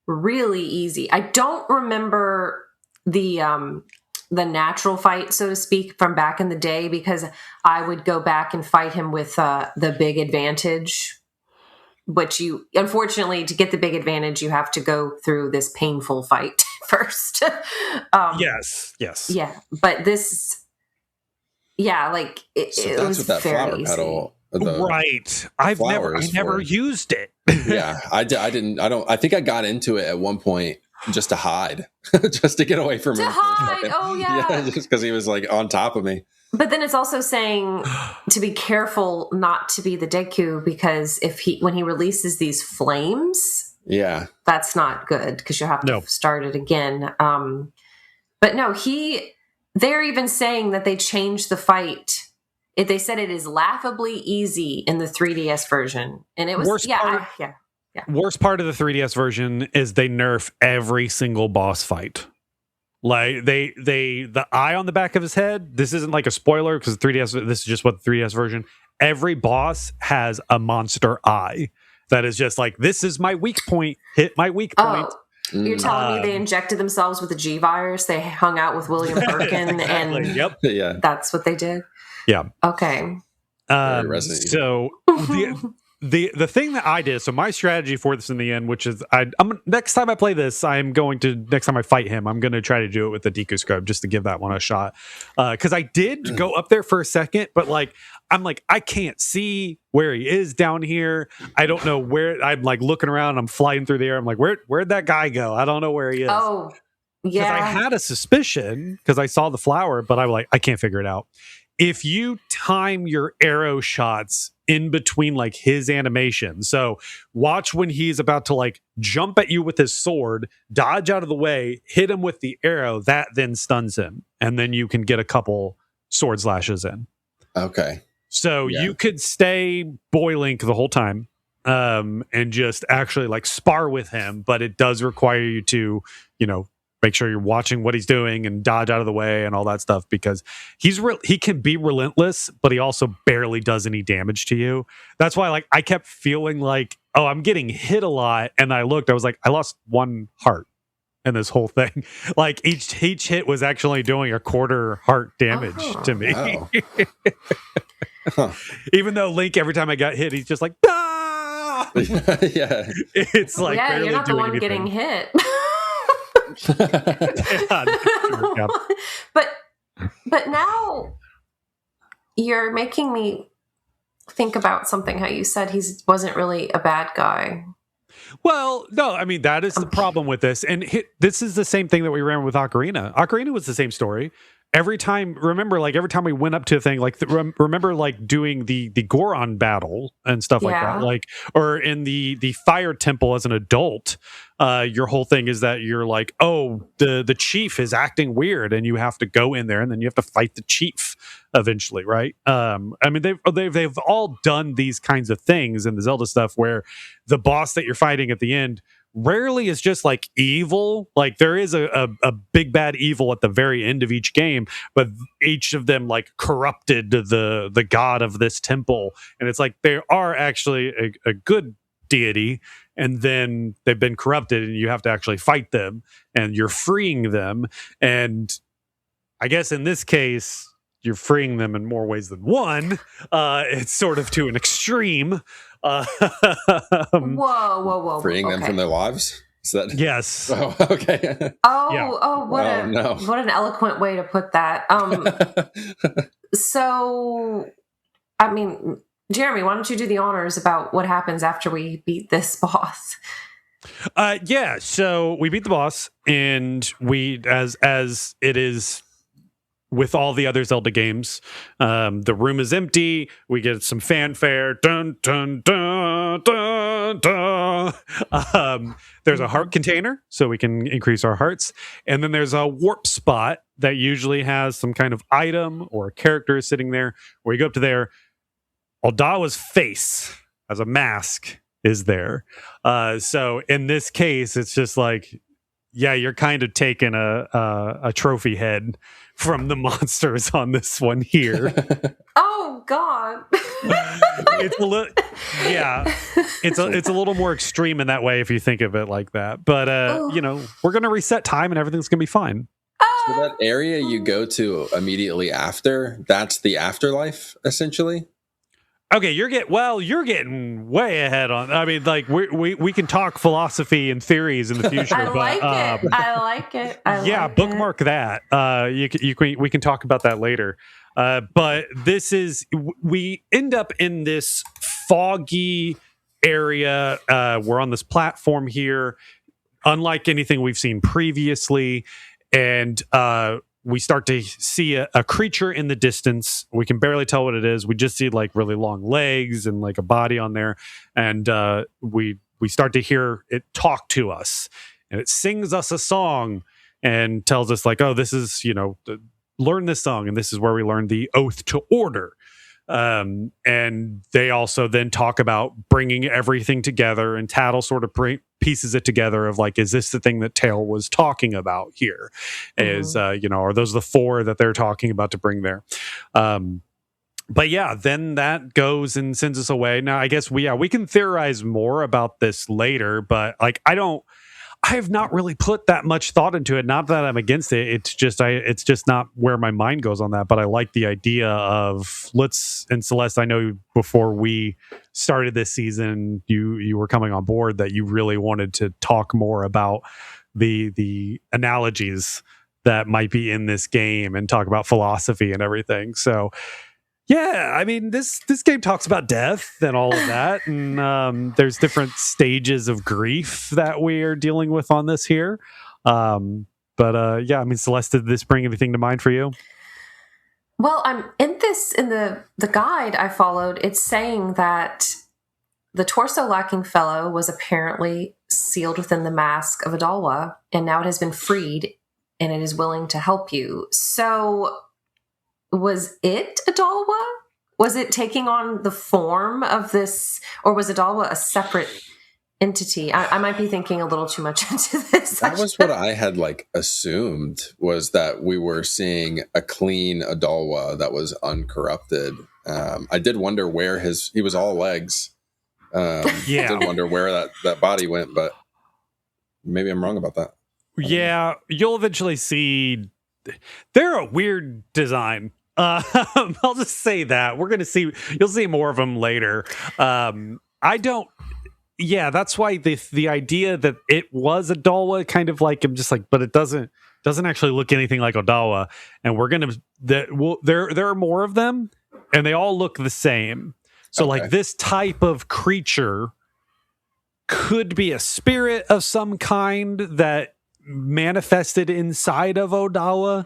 really easy. I don't remember the natural fight, so to speak, from back in the day, because I would go back and fight him with the big advantage. Which unfortunately, to get the big advantage, you have to go through this painful fight first. Yes. Yeah, but this, like it was with that very flower petal, right. I never used it. Yeah, I didn't. I think I got into it at one point just to hide, just to get away from him. To hide. Oh yeah, just because he was like on top of me. But then it's also saying to be careful not to be the Deku, because when he releases these flames, that's not good, because you'll have to start it again. But no, they're even saying that they changed the fight. They said it is laughably easy in the 3DS version, and it was worst part of the 3DS version is they nerf every single boss fight. Like the eye on the back of his head. This isn't like a spoiler because 3DS. This is just what the 3DS version. Every boss has a monster eye that is just like, this is my weak point. Hit my weak point. You're telling me they injected themselves with a G virus? They hung out with William Birkin, exactly. And that's what they did. Yeah. Okay. So the thing that I did, so my strategy for this in the end, which is I'm next time I play this, next time I fight him, I'm going to try to do it with the Deku Scrub just to give that one a shot. Because I did go up there for a second, but I'm like, I can't see where he is down here. I don't know where. I'm like looking around. I'm flying through the air. I'm like, where'd that guy go? I don't know where he is. Oh, yeah. Because I had a suspicion because I saw the flower, but I'm like, I can't figure it out. If you time your arrow shots in between like his animation, so watch when he's about to like jump at you with his sword, dodge out of the way, hit him with the arrow, that then stuns him, and then you can get a couple sword slashes in. Okay. So you could stay Boy Link the whole time and just actually like spar with him, but it does require you to, make sure you're watching what he's doing and dodge out of the way and all that stuff, because he can be relentless, but he also barely does any damage to you. That's why I kept feeling like, oh, I'm getting hit a lot. And I was like, I lost 1 heart in this whole thing. Like each hit was actually doing a 1/4 heart damage to me. Wow. Huh. Even though Link, every time I got hit, he's just like, ah! Yeah. It's like, you're not the one getting hit. Yeah. But now you're making me think about something, how you said he wasn't really a bad guy. Well, no, I mean, that is the problem with this. And this is the same thing that we ran with Ocarina. Ocarina was the same story. every time we went up to a thing, like remember like doing the Goron battle and stuff like that, like, or in the fire temple as an adult, your whole thing is that you're like, oh, the chief is acting weird, and you have to go in there and then you have to fight the chief eventually, right? I mean, they've all done these kinds of things in the Zelda stuff where the boss that you're fighting at the end rarely is just like evil. Like there is a big bad evil at the very end of each game, but each of them like corrupted the god of this temple, and it's like they are actually a good deity, and then they've been corrupted and you have to actually fight them and you're freeing them. And I guess in this case you're freeing them in more ways than one. It's sort of to an extreme. Whoa. Freeing them from their lives? Is that... Yes. Oh, okay. What an eloquent way to put that. So, I mean, Jeremy, why don't you do the honors about what happens after we beat this boss? So we beat the boss, and we, as it is with all the other Zelda games, the room is empty. We get some fanfare. Dun, dun, dun, dun, dun. There's a heart container, so we can increase our hearts. And then there's a warp spot that usually has some kind of item or a character sitting there. Where you go up to there, Odawa's face as a mask is there. So in this case, it's just like, yeah, you're kind of taking a trophy head from the monsters on this one here. Oh God. It's a little, it's a little more extreme in that way if you think of it like that. But we're gonna reset time and everything's gonna be fine. So that area you go to immediately after, that's the afterlife, essentially. Okay, you're getting way ahead on. I mean, like we can talk philosophy and theories in the future. I like it. Bookmark that. We can talk about that later. But we end up in this foggy area. We're on this platform here, unlike anything we've seen previously, and we start to see a creature in the distance. We can barely tell what it is. We just see like really long legs and like a body on there. And we start to hear it talk to us, and it sings us a song and tells us like, oh, this is, learn this song. And this is where we learn the oath to order. And they also then talk about bringing everything together, and Tattle sort of pieces it together of like, is this the thing that Tail was talking about here? Is, are those the four that they're talking about to bring there? But yeah, then that goes and sends us away. Now, I guess we can theorize more about this later, but like, I have not really put that much thought into it. Not that I'm against it. It's just not where my mind goes on that. But I like the idea of and Celeste, I know before we started this season, you were coming on board that you really wanted to talk more about the analogies that might be in this game and talk about philosophy and everything. So yeah, I mean, this game talks about death and all of that, and there's different stages of grief that we are dealing with on this here. I mean, Celeste, did this bring anything to mind for you? Well, I'm in the guide I followed. It's saying that the torso-lacking fellow was apparently sealed within the mask of Adalwa, and now it has been freed, and it is willing to help you. So, was it Adalwa? Was it taking on the form of this, or was Adalwa a separate entity? I might be thinking a little too much into this. That was what I had assumed, was that we were seeing a clean Adalwa that was uncorrupted. I did wonder where he was all legs. I did wonder where that body went, but maybe I'm wrong about that. Yeah, you'll eventually see. They're a weird design. I'll just say that you'll see more of them later. That's why the idea that it was Adalwa kind of like, I'm just like, but it doesn't actually look anything like Odawa, and there are more of them, and they all look the same. So like this type of creature could be a spirit of some kind that manifested inside of Odawa.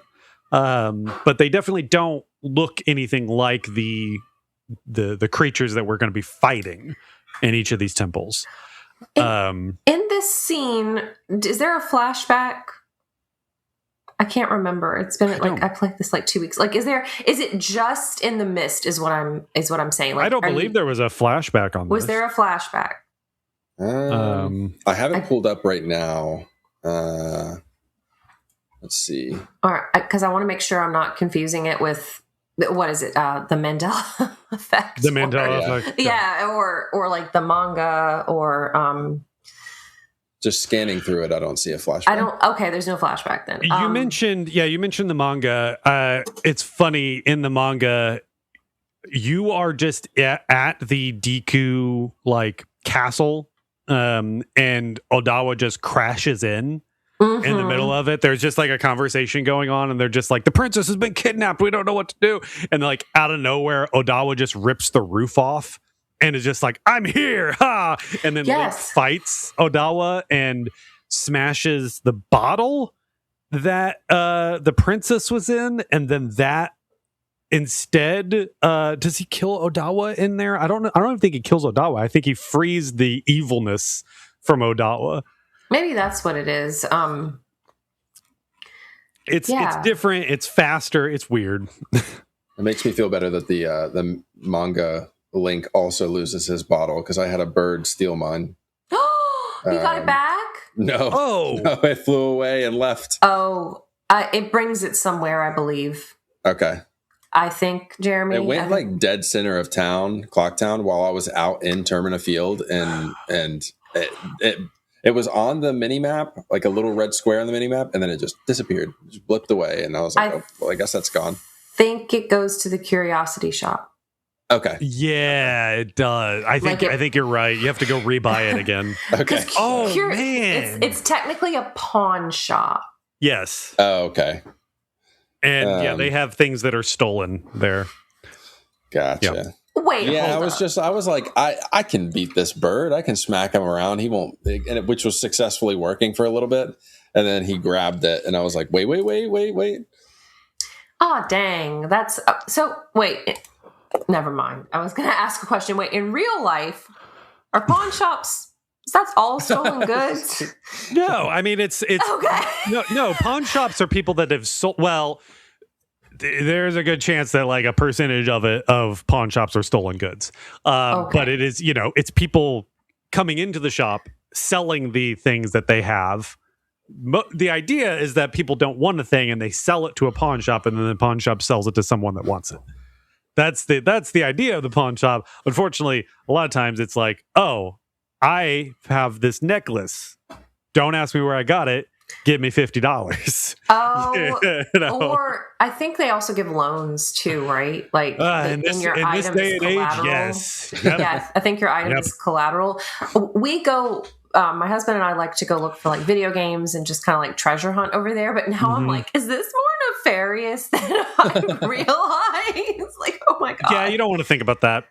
But they definitely don't look anything like the creatures that we're going to be fighting in each of these temples. In this scene, is there a flashback? I can't remember. It's been I played this like 2 weeks. Like, is it just in the mist is what I'm saying. Like, I don't believe there was a flashback on this. Was there a flashback? I have it pulled up right now. Let's see. All right, because I want to make sure I'm not confusing it with what is it? The Mandela effect. The Mandela effect. Yeah, or like the manga, or just scanning through it, I don't see a flashback. Okay, there's no flashback then. You mentioned the manga. It's funny, in the manga, you are just at the Deku like castle, and Odawa just crashes in the middle of it. There's just like a conversation going on, and they're just like, the princess has been kidnapped, we don't know what to do. And like out of nowhere, Odawa just rips the roof off and is just like, I'm here, ha! And then Link fights Odawa and smashes the bottle that the princess was in, and then that instead, does he kill Odawa in there? I don't even think he kills Odawa. I think he frees the evilness from Odawa. Maybe that's what it is. It's different. It's faster. It's weird. It makes me feel better that the manga Link also loses his bottle, because I had a bird steal mine. You got it back? No. Oh, no, it flew away and left. Oh, it brings it somewhere, I believe. Okay. I think, Jeremy. It went like dead center of town, Clocktown, while I was out in Termina Field, and it was on the mini map, like a little red square on the mini map, and then it just disappeared, just blipped away, and I was like, I guess that's gone. Think it goes to the curiosity shop. Okay. Yeah, it does. I think you're right. You have to go rebuy it again. Okay. Man, it's technically a pawn shop. Yes. Oh, okay. And they have things that are stolen there. Gotcha. Yeah. Wait, yeah, I was like, I can beat this bird. I can smack him around. He won't, which was successfully working for a little bit. And then he grabbed it, and I was like, wait. Oh, dang. That's so. Wait, never mind. I was going to ask a question. Wait, in real life, are pawn shops? That's all stolen goods? No, I mean it's okay. No. Pawn shops are people that have sold. Well, there's a good chance that like a percentage of pawn shops are stolen goods. But it is, it's people coming into the shop selling the things that they have. The idea is that people don't want a thing and they sell it to a pawn shop, and then the pawn shop sells it to someone that wants it. That's the idea of the pawn shop. Unfortunately, a lot of times it's like, oh, I have this necklace. Don't ask me where I got it. Give me $50. Oh, or I think they also give loans too, right? Like in your items collateral. Yes. Yep. Yeah, I think your item is collateral. We go. My husband and I like to go look for like video games and just kind of like treasure hunt over there. But now I'm like, is this more nefarious than I realize? Like, oh my god. Yeah, you don't want to think about that.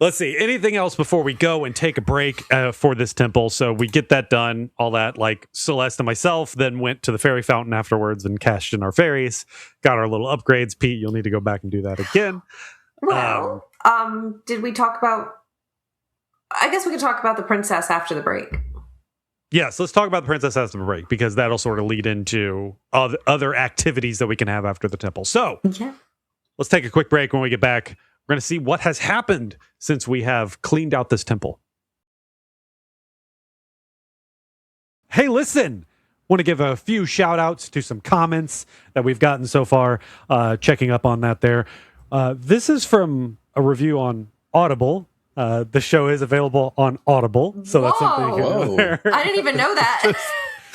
Let's see. Anything else before we go and take a break for this temple? So we get that done. All that, like Celeste and myself, then went to the fairy fountain afterwards and cashed in our fairies. Got our little upgrades. Pete, you'll need to go back and do that again. Well, did we talk about? I guess we could talk about the princess after the break. Yes, let's talk about the princess after the break, because that'll sort of lead into other activities that we can have after the temple. So let's take a quick break. When we get back, we're going to see what has happened since we have cleaned out this temple. Hey, listen. Want to give a few shout outs to some comments that we've gotten so far, checking up on that there. This is from a review on Audible. The show is available on Audible, so that's something you can do there. I didn't even know that.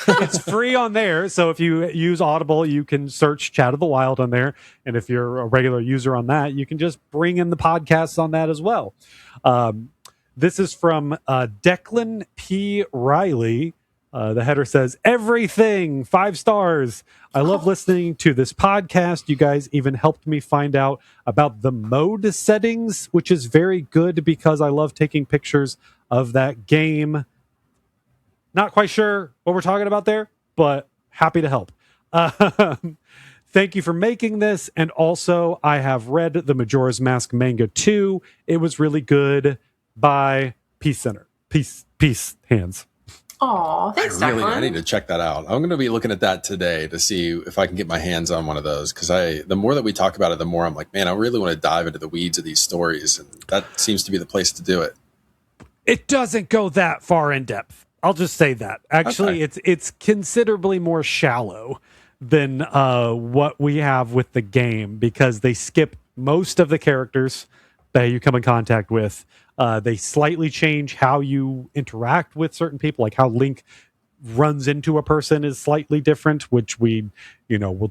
It's free on there, so if you use Audible, you can search Chat of the Wild on there, and if you're a regular user on that, you can just bring in the podcasts on that as well. This is from Declan P. Riley. The header says, everything, 5 stars. I love listening to this podcast. You guys even helped me find out about the mode settings, which is very good because I love taking pictures of that game. Not quite sure what we're talking about there, but happy to help. Thank you for making this. And also, I have read the Majora's Mask manga too. It was really good. By Peace Center. Peace hands. Oh, thanks, I need to check that out. I'm going to be looking at that today to see if I can get my hands on one of those. Because the more that we talk about it, the more I'm like, man, I really want to dive into the weeds of these stories, and that seems to be the place to do it. It doesn't go that far in depth. I'll just say that. Actually, okay. It's considerably more shallow than what we have with the game, because they skip most of the characters that you come in contact with. They slightly change how you interact with certain people, like how Link runs into a person is slightly different, which we'll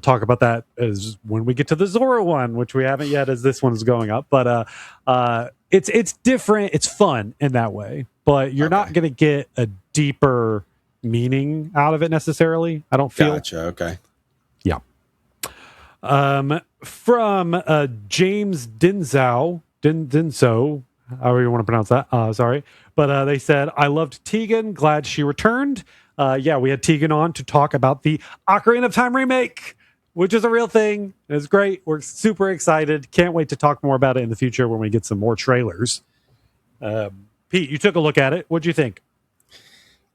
talk about that as when we get to the Zora one, which we haven't yet as this one's going up. But it's different. It's fun in that way, but you're not going to get a deeper meaning out of it necessarily. I don't feel. Gotcha. Okay. Yeah. From James Dinso, however you want to pronounce that. Sorry. But they said, I loved Tegan. Glad she returned. We had Tegan on to talk about the Ocarina of Time remake, which is a real thing. It's great. We're super excited. Can't wait to talk more about it in the future when we get some more trailers. Pete, you took a look at it. What'd you think?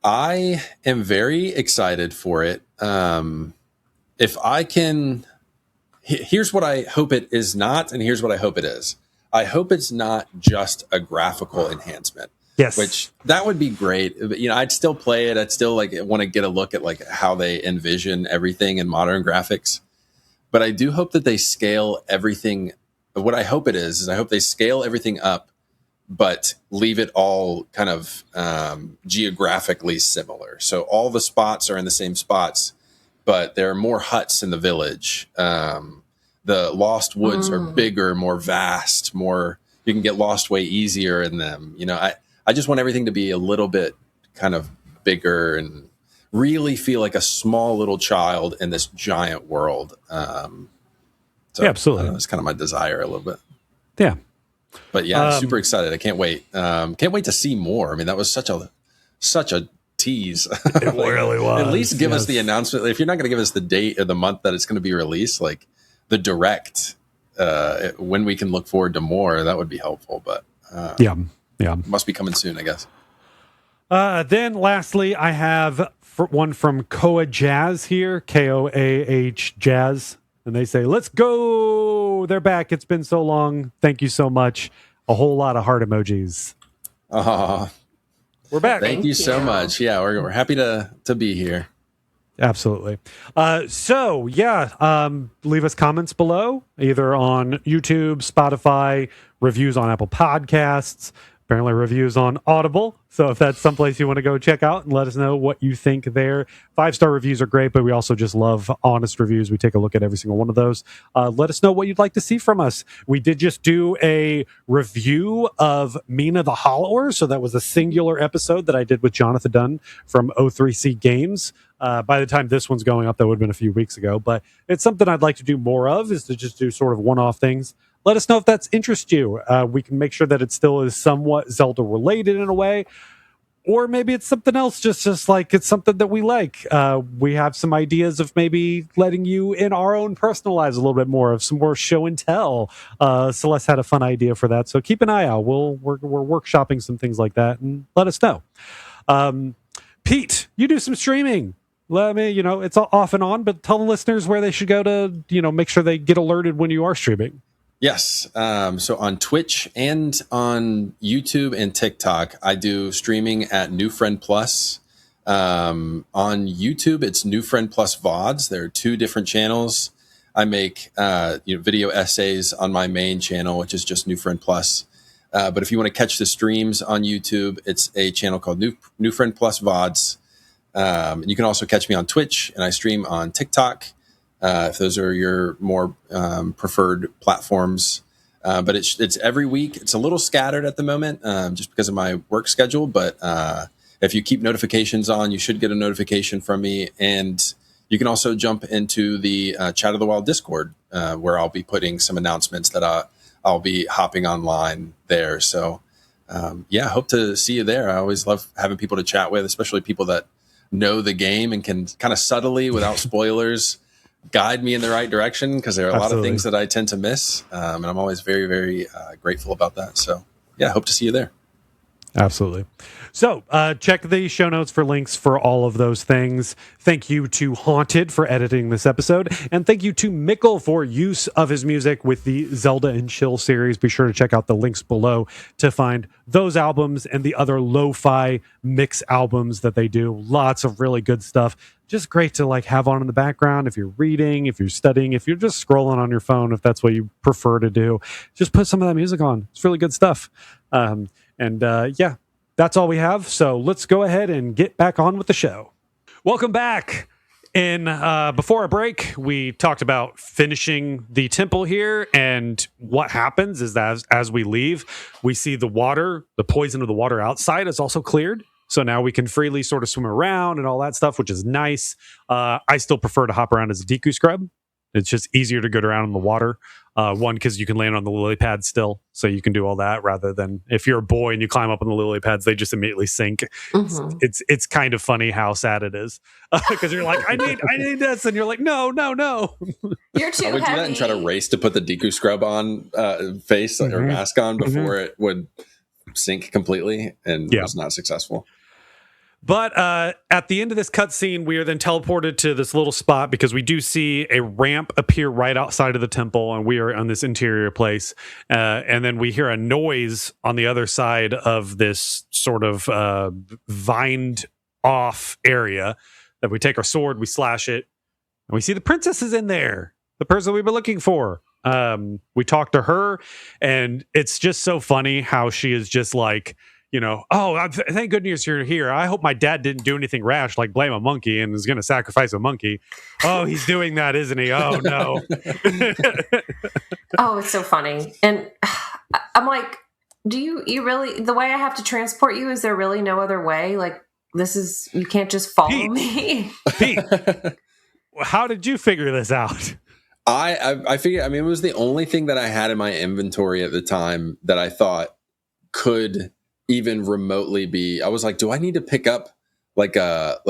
I am very excited for it. If I can... Here's what I hope it is not, and here's what I hope it is. I hope it's not just a graphical enhancement. Yes. Which that would be great. But, I'd still play it. I'd still want to get a look at how they envision everything in modern graphics. But I do hope that they scale everything. What I hope it is I hope they scale everything up, but leave it all kind of geographically similar. So all the spots are in the same spots, but there are more huts in the village. The Lost Woods are bigger, more vast, you can get lost way easier in them. I just want everything to be a little bit kind of bigger and really feel like a small little child in this giant world. Yeah, absolutely. That's kind of my desire a little bit. Yeah. But yeah, I'm super excited. I can't wait. Can't wait to see more. I mean, that was such a tease. It really was. At least give us the announcement. If you're not going to give us the date or the month that it's going to be released, like the direct, when we can look forward to more, that would be helpful. But yeah, must be coming soon, I guess. Then lastly, I have one from Koa Jazz here, Koah Jazz, and they say, "Let's go! They're back. It's been so long. Thank you so much." A whole lot of heart emojis. We're back. Thank you so much. Yeah, we're happy to be here. Absolutely. Leave us comments below, either on YouTube, Spotify, reviews on Apple Podcasts, apparently reviews on Audible. So if that's someplace you want to go check out, and let us know what you think there. 5-star reviews are great, but we also just love honest reviews. We take a look at every single one of those. Let us know what you'd like to see from us. We did just do a review of Mina the Hollower. So that was a singular episode that I did with Jonathan Dunn from O3C Games. By the time this one's going up, that would have been a few weeks ago. But it's something I'd like to do more of, is to just do sort of one-off things. Let us know if that's interests you. We can make sure that it still is somewhat Zelda related in a way, or maybe it's something else, just like it's something that we like. We have some ideas of maybe letting you in our own personal lives a little bit more, of some more show and tell. Celeste had a fun idea for that, so keep an eye out. We're workshopping some things like that, and let us know. Pete, you do some streaming. Let me, it's off and on, but tell the listeners where they should go to, make sure they get alerted when you are streaming. Yes. So on Twitch and on YouTube and TikTok, I do streaming at NewFriendPlus. On YouTube, it's NewFriendPlus VODs. There are 2 different channels. I make video essays on my main channel, which is just NewFriendPlus. But if you want to catch the streams on YouTube, it's a channel called NewFriendPlus VODs. You can also catch me on Twitch, and I stream on TikTok. If those are your more preferred platforms. But it's every week. It's a little scattered at the moment just because of my work schedule. But if you keep notifications on, you should get a notification from me. And you can also jump into the Chat of the Wild Discord, where I'll be putting some announcements that I'll be hopping online there. So, hope to see you there. I always love having people to chat with, especially people that know the game and can kind of subtly, without spoilers, guide me in the right direction, because there are a lot of things that I tend to miss, and I'm always very, very grateful about that. So yeah, hope to see you there. Absolutely. So check the show notes for links for all of those things. Thank you to Haunted for editing this episode. And thank you to Mikel for use of his music with the Zelda and Chill series. Be sure to check out the links below to find those albums and the other lo-fi mix albums that they do. Lots of really good stuff. Just great to like have on in the background if you're reading, if you're studying, if you're just scrolling on your phone, if that's what you prefer to do. Just put some of that music on. It's really good stuff. Yeah, that's all we have. So let's go ahead and get back on with the show. Welcome back. Before our break, we talked about finishing the temple here, and what happens is that as we leave, we see the water, the poison of the water outside is also cleared. So now we can freely sort of swim around and all that stuff, which is nice. I still prefer to hop around as a Deku scrub. It's just easier to go around in the water. One, because you can land on the lily pad still, so you can do all that, rather than if you're a boy and you climb up on the lily pads, they just immediately sink. Mm-hmm. It's kind of funny how sad it is, because you're like, I need this, and you're like, no. You're too I would heavy. do that and try to race to put the Deku scrub on face or mask on before it would sink completely, and was not successful. But at the end of this cutscene, we are then teleported to this little spot, because we do see a ramp appear right outside of the temple, and we are on this interior place. And then we hear a noise on the other side of this sort of vined off area. That we take our sword, we slash it, and we see the princess is in there, the person we've been looking for. We talk to her, and it's just so funny how she is just like, thank goodness you're here. I hope my dad didn't do anything rash, like blame a monkey and is going to sacrifice a monkey. Oh, he's doing that, isn't he? Oh, no. Oh, it's so funny. And I'm like, do you really, the way I have to transport you, is there really no other way? Like, you can't just follow me. Pete, how did you figure this out? I figured, it was the only thing that I had in my inventory at the time that I thought could even remotely be. I was like, do I need to pick up like a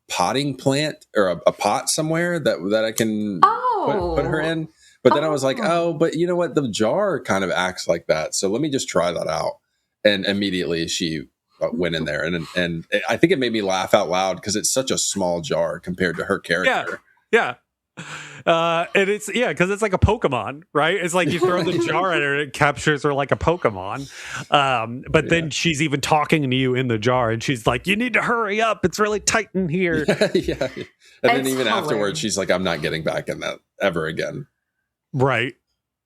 potting plant or a pot somewhere that I can put her in? But then I was like, but you know what? The jar kind of acts like that. So let me just try that out. And immediately she went in there. And I think it made me laugh out loud, because it's such a small jar compared to her character. Yeah. And it's because it's like a Pokemon, right? It's like you throw the jar at her and it captures her like a Pokemon. But then she's even talking to you in the jar, and she's like, you need to hurry up, it's really tight in here. Yeah. And then even afterwards, she's like, I'm not getting back in that ever again. Right.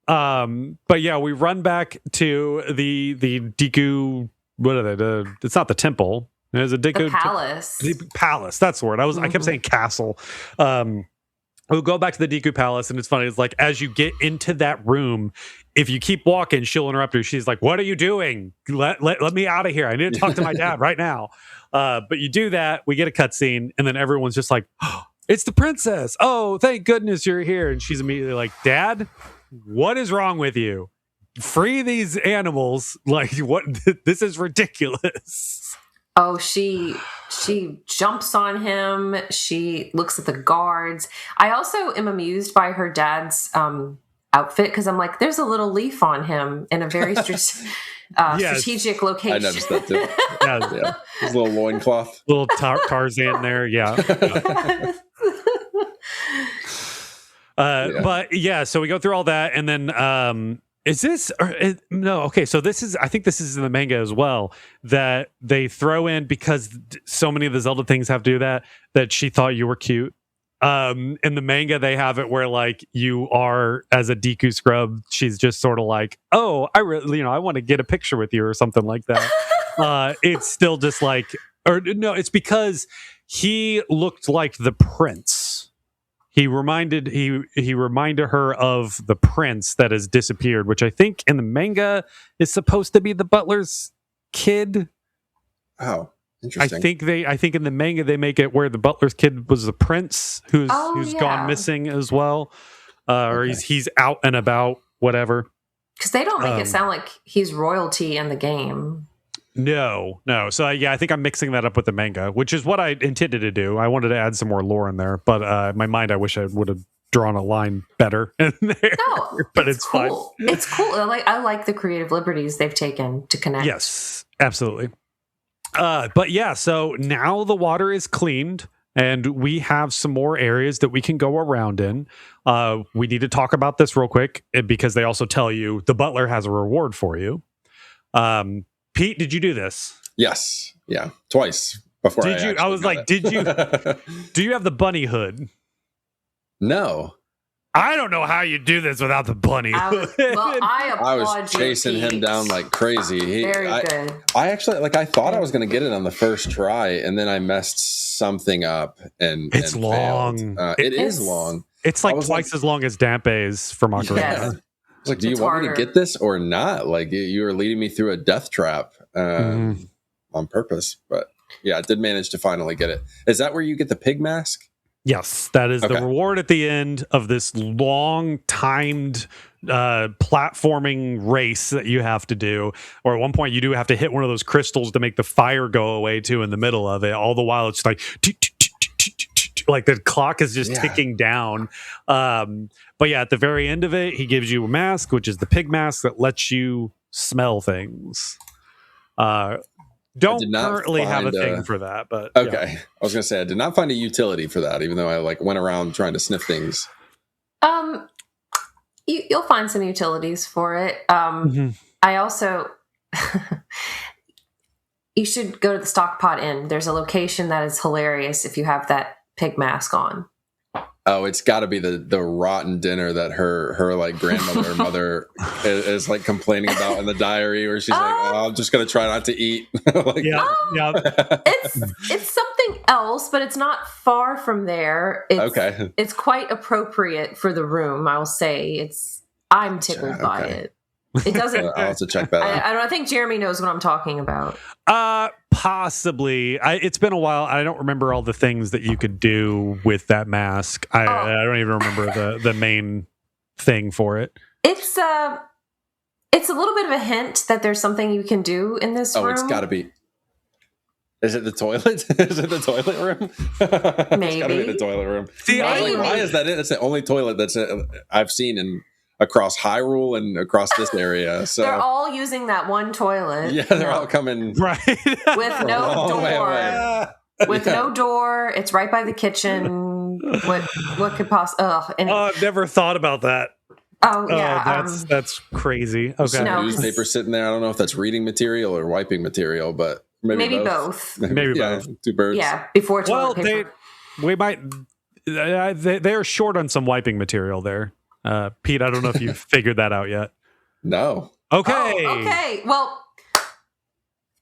But yeah, we run back to the Deku. What are they? It's not the temple. It's a Deku palace. Palace. That's the word. I kept saying castle. We'll go back to the Deku Palace, and it's funny. It's like, as you get into that room, if you keep walking, she'll interrupt you. She's like, what are you doing? Let me out of here. I need to talk to my dad right now. But you do that. We get a cutscene, and then everyone's just like, oh, it's the princess. Oh, thank goodness you're here. And she's immediately like, Dad, what is wrong with you? Free these animals. Like, what? This is ridiculous. Oh, she jumps on him. She looks at the guards. I also am amused by her dad's outfit, because I'm like, there's a little leaf on him in a very strategic location. I noticed that too. Yeah. His little loincloth. Little Tarzan there. Yeah. But yeah, so we go through all that, and then is this no? Okay, so I think this is in the manga as well, that they throw in, because so many of the Zelda things have to do that she thought you were cute. In the manga, they have it where, like, you are, as a Deku scrub, she's just sort of like, oh, I really, I want to get a picture with you or something like that. It's still just like, or no, it's because he looked like the prince. He reminded her of the prince that has disappeared, which I think in the manga is supposed to be the butler's kid. Oh, interesting. I think in the manga they make it where the butler's kid was the prince who's gone missing as well, or he's out and about, whatever. Because they don't make it sound like he's royalty in the game. No. So I think I'm mixing that up with the manga, which is what I intended to do. I wanted to add some more lore in there, but in my mind, I wish I would have drawn a line better in there. No, but it's cool. fine. It's cool. I like the creative liberties they've taken to connect. Yes, absolutely. But yeah, so now the water is cleaned and we have some more areas that we can go around in. We need to talk about this real quick because they also tell you the butler has a reward for you. Pete, did you do this? Yes. Yeah. Twice before. I was like, did you? Do you have the bunny hood? No. I don't know how you do this without the bunny hood. I was chasing him down like crazy. Very good. I actually I thought I was going to get it on the first try, and then I messed something up, and it's long. It is long. It's like twice as long as Dampe's from Ocarina. Yeah. I was like, do you want me to get this or not? Like, you were leading me through a death trap on purpose. But yeah, I did manage to finally get it. Is that where you get the pig mask? Yes, that is the reward at the end of this long-timed platforming race that you have to do. Or at one point, you do have to hit one of those crystals to make the fire go away, too, in the middle of it. All the while, it's like... like the clock is just ticking down. But yeah, at the very end of it, he gives you a mask, which is the pig mask that lets you smell things. Don't currently have a thing for that, but okay. Yeah. I was gonna say I did not find a utility for that, even though I went around trying to sniff things. You'll find some utilities for it. I also you should go to the Stockpot Inn. There's a location that is hilarious if you have that pig mask on. Oh, it's got to be the rotten dinner that her like grandmother or mother is like complaining about in the diary, where she's like, "Oh, I'm just gonna try not to eat." It's something else, but it's not far from there. It's quite appropriate for the room. I'll say I'm tickled by it. It doesn't. I'll have to check that out. I think Jeremy knows what I'm talking about. Possibly. It's been a while. I don't remember all the things that you could do with that mask. I don't even remember the main thing for it. It's a little bit of a hint that there's something you can do in this room. Oh, it's got to be. Is it the toilet? Is it the toilet room? Maybe. It's got to be the toilet room. See, why is that it? It's the only toilet that's I've seen across Hyrule and across this area. So they're all using that one toilet. Yeah, they're all coming right with no door. With no door, it's right by the kitchen. What could possibly? I've never thought about that. Oh yeah, that's crazy. Okay, some newspaper sitting there. I don't know if that's reading material or wiping material, but maybe both. Maybe both. Two birds. Yeah, before toilet paper. They're short on some wiping material there. Pete, I don't know if you've figured that out yet. No. Okay. Oh, okay. Well,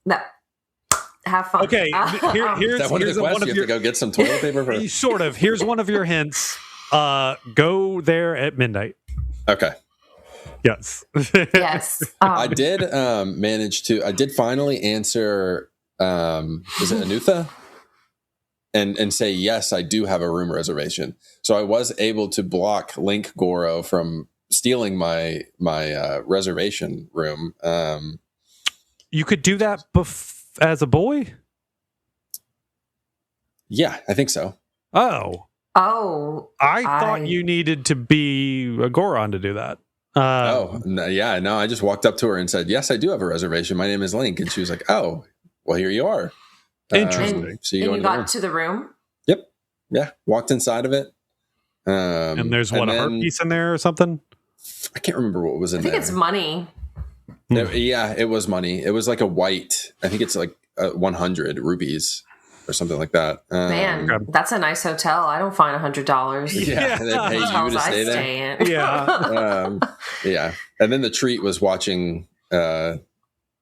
no. Have fun. Okay. Here's one of your. You have to go get some toilet paper for. Sort of. Here's one of your hints. Go there at midnight. Okay. Yes. Yes. I did manage to. I did finally answer. Is it Anutha? And say, yes, I do have a room reservation. So I was able to block Link Goro from stealing my reservation room. You could do that as a boy? Yeah, I think so. Oh. I thought you needed to be a Goron to do that. No, I just walked up to her and said, yes, I do have a reservation. My name is Link. And she was like, oh, well, here you are. Interesting. So you got to the room? Yep. Yeah. Walked inside of it. And there's a heart piece in there or something? I can't remember what was in there. I think it's money. Yeah, it was money. It was like a white. I think it's like 100 rupees or something like that. Man, that's a nice hotel. I don't find $100. Yeah, they pay you to stay there. Yeah. Yeah. And then the treat was watching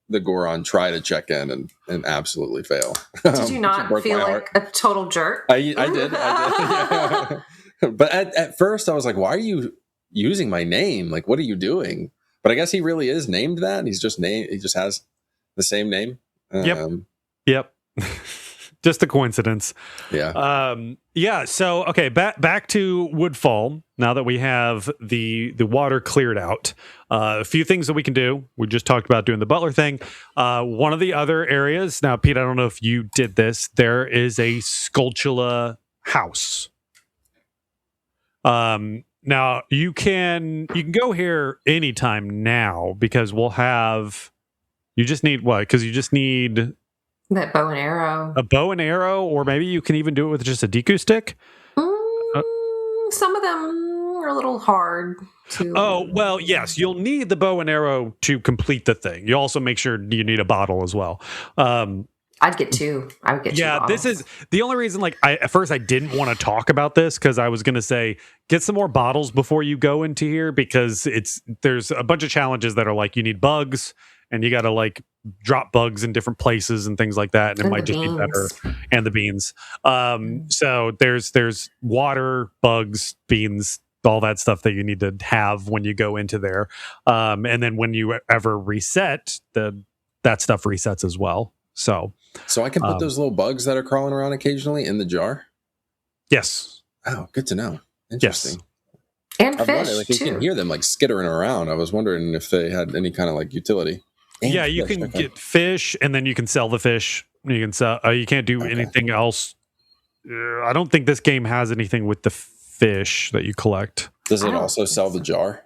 the Goron try to check in and absolutely fail. Did you not feel like a total jerk? I did. Yeah. But at first I was like, why are you using my name? Like, what are you doing? But I guess he really is named that. He just has the same name. Yep. Just a coincidence. Yeah. So, okay, back to Woodfall. Now that we have the water cleared out, a few things that we can do. We just talked about doing the butler thing. One of the other areas, now, Pete, I don't know if you did this. There is a Skulltula house. Now you can go here anytime now because we'll have. You just need what? Because you just need that bow and arrow. A bow and arrow, or maybe you can even do it with just a Deku stick. Some of them are a little hard to. Oh, well, yes, you'll need the bow and arrow to complete the thing. You also make sure you need a bottle as well. I'd get two. I would get two. Yeah, bottles. this is the only reason. Like, at first I didn't want to talk about this because I was going to say get some more bottles before you go into here because there's a bunch of challenges that are like you need bugs and you got to like drop bugs in different places and things like that, and it might just be better. And the beans. So there's water, bugs, beans, all that stuff that you need to have when you go into there. And then when you ever reset, that stuff resets as well. So I can put those little bugs that are crawling around occasionally in the jar? Yes. Oh, good to know. Interesting. Yes. And fish, like, you can hear them like skittering around. I was wondering if they had any kind of like utility. And yeah, you can get fish, and then you can sell the fish. You can sell. You can't do anything else. I don't think this game has anything with the fish that you collect. Does it also sell the jar?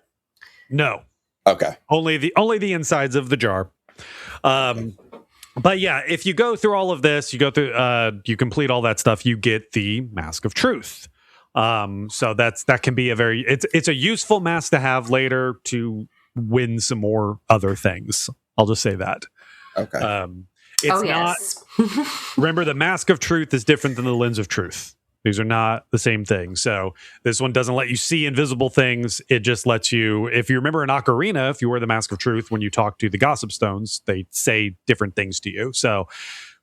No. Okay. Only the insides of the jar. But yeah, if you go through all of this, you go through, you complete all that stuff, you get the Mask of Truth. So that can be it's a useful mask to have later to win some more other things. I'll just say that. Okay. It's not. Remember, the Mask of Truth is different than the Lens of Truth. These are not the same thing. So this one doesn't let you see invisible things. It just lets you, if you remember in Ocarina, if you wear the Mask of Truth, when you talk to the Gossip Stones, they say different things to you. So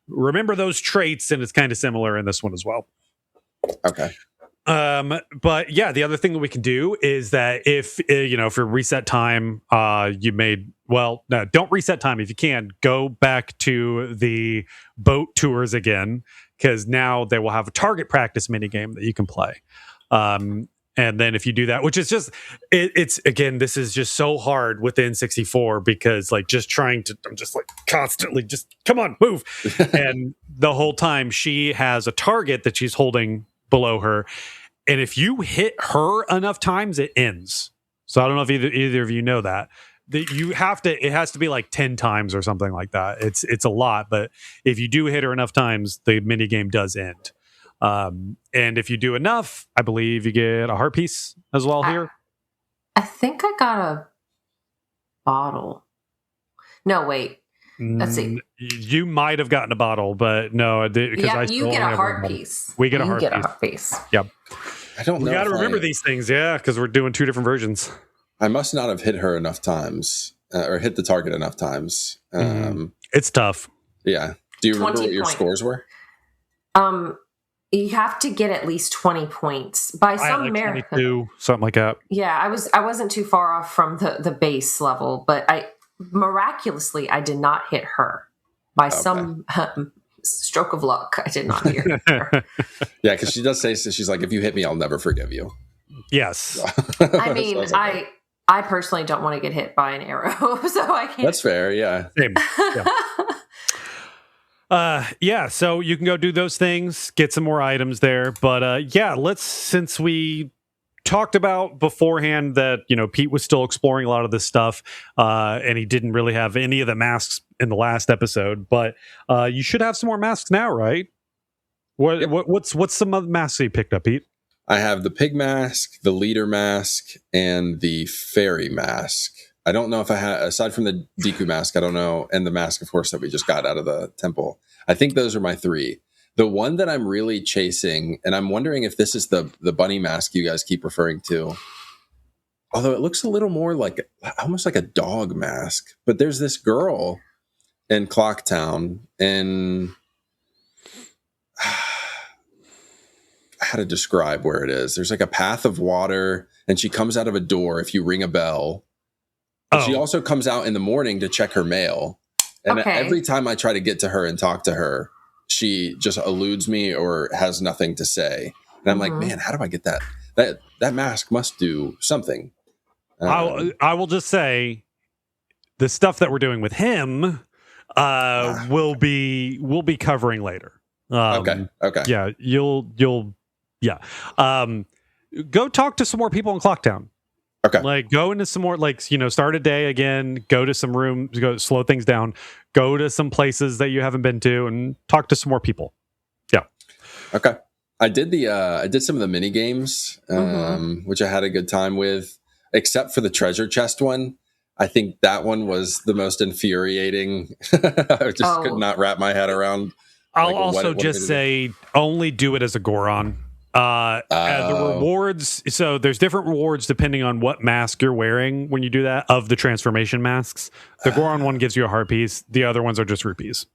remember those traits, and it's kind of similar in this one as well. Okay. But yeah, the other thing that we can do is that if for reset time, don't reset time. If you can, go back to the boat tours again, because now they will have a target practice mini game that you can play. And then if you do that, which is just, it's again, this is just so hard with the N64 because like I'm just like constantly just come on, move. And the whole time she has a target that she's holding below her. And if you hit her enough times, it ends. So I don't know if either of you know that. It has to be like 10 times or something like that. It's a lot, but if you do hit her enough times, the mini game does end. And if you do enough, I believe you get a heart piece as well here. I think I got a bottle. No, wait. Let's see. You might have gotten a bottle, but no. You get a heart piece. We get a heart piece. Yep. I don't know. We got to remember these things, because we're doing two different versions. I must not have hit her enough times, or hit the target enough times. It's tough. Yeah. Do you remember what your scores were? You have to get at least 20 points by some merit. 22, something like that. Yeah, I wasn't too far off from the base level, but miraculously I did not hit her by some stroke of luck. I did not hit her. Yeah, because she does say, so she's like, if you hit me, I'll never forgive you. Yes. I mean, I personally don't want to get hit by an arrow, so I can't. That's fair. Yeah. Same. Yeah. So you can go do those things, get some more items there. But since we talked about beforehand that, Pete was still exploring a lot of this stuff, and he didn't really have any of the masks in the last episode, but you should have some more masks now, right? What's some other masks you picked up, Pete? I have the pig mask, the leader mask, and the fairy mask. I don't know if I had, aside from the Deku mask, I don't know, and the mask, of course, that we just got out of the temple. I think those are my three. The one that I'm really chasing, and I'm wondering if this is the bunny mask you guys keep referring to, although it looks a little more like, almost like a dog mask. But there's this girl in Clocktown, and how to describe where it is. There's like a path of water, and she comes out of a door if you ring a bell. But she also comes out in the morning to check her mail. And every time I try to get to her and talk to her, she just eludes me or has nothing to say. And I'm like, man, how do I get that? That mask must do something. I will just say the stuff that we're doing with him we'll be covering later. Okay. Yeah, you'll go talk to some more people in Clocktown. Okay. Like go into some more, like, start a day again, go to some rooms, go slow things down, go to some places that you haven't been to and talk to some more people. Yeah. Okay. I did some of the mini games, which I had a good time with, except for the treasure chest one. I think that one was the most infuriating. I just could not wrap my head around. I'll also just say only do it as a Goron. The rewards, so there's different rewards depending on what mask you're wearing when you do that, of the transformation masks. The Goron one gives you a heart piece. The other ones are just rupees.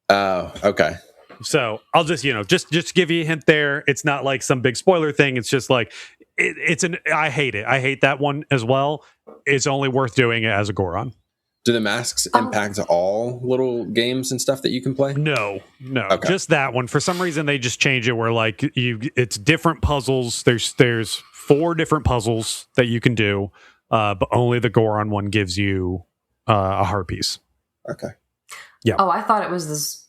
Oh, okay. So I'll just, just give you a hint there. It's not like some big spoiler thing. It's just like, I hate it. I hate that one as well. It's only worth doing it as a Goron. Do the masks impact all little games and stuff that you can play? No, okay. Just that one. For some reason, they just change it where like it's different puzzles. There's 4 different puzzles that you can do, but only the Goron one gives you a heart piece. Okay. Yeah. Oh, I thought it was this.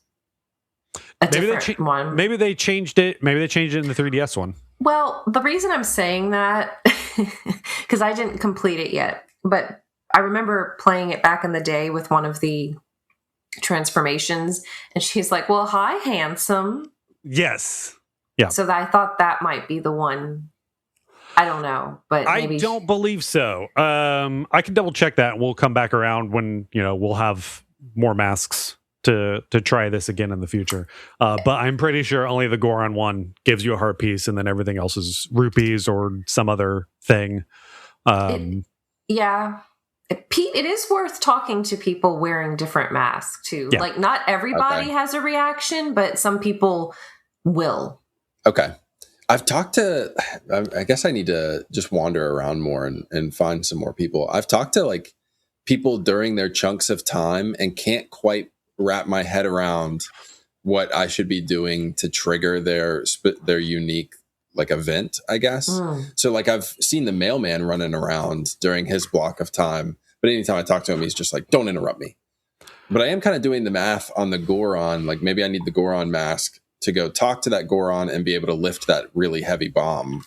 Different one. Maybe they changed it. Maybe they changed it in the 3DS one. Well, the reason I'm saying that, because I didn't complete it yet, but I remember playing it back in the day with one of the transformations, and she's like, well, hi, handsome. Yes. Yeah. So I thought that might be the one. I don't know, but maybe I don't believe so. I can double check that. We'll come back around when, we'll have more masks to try this again in the future. But I'm pretty sure only the Goron one gives you a heart piece, and then everything else is rupees or some other thing. Yeah. Pete, it is worth talking to people wearing different masks too. Yeah. Like not everybody has a reaction, but some people will. Okay. I've talked to, I guess I need to just wander around more and find some more people. I've talked to like people during their chunks of time and can't quite wrap my head around what I should be doing to trigger their unique like event, I guess. So like I've seen the mailman running around during his block of time, but anytime I talk to him, he's just like, don't interrupt me. But I am kind of doing the math on the Goron. Like maybe I need the Goron mask to go talk to that Goron and be able to lift that really heavy bomb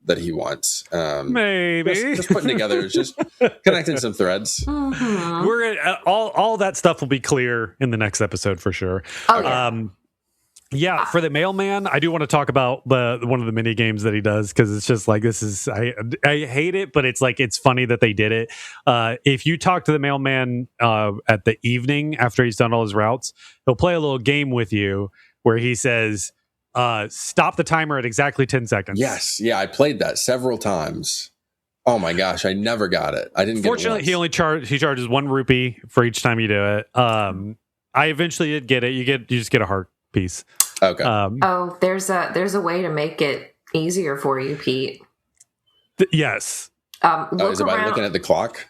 that he wants. Maybe just putting together, just connecting some threads. We're all that stuff will be clear in the next episode for sure. For the mailman, I do want to talk about one of the mini games that he does, because it's just like, this is I hate it, but it's like it's funny that they did it. If you talk to the mailman at the evening after he's done all his routes, he'll play a little game with you where he says, stop the timer at exactly 10 seconds. Yes. Yeah, I played that several times. Oh my gosh, I never got it. I didn't Fortunately, get it once. he charges 1 rupee for each time you do it. I eventually did get it. You just get a heart piece. Okay. There's a way to make it easier for you, Pete. Yes. Is it by looking at the clock?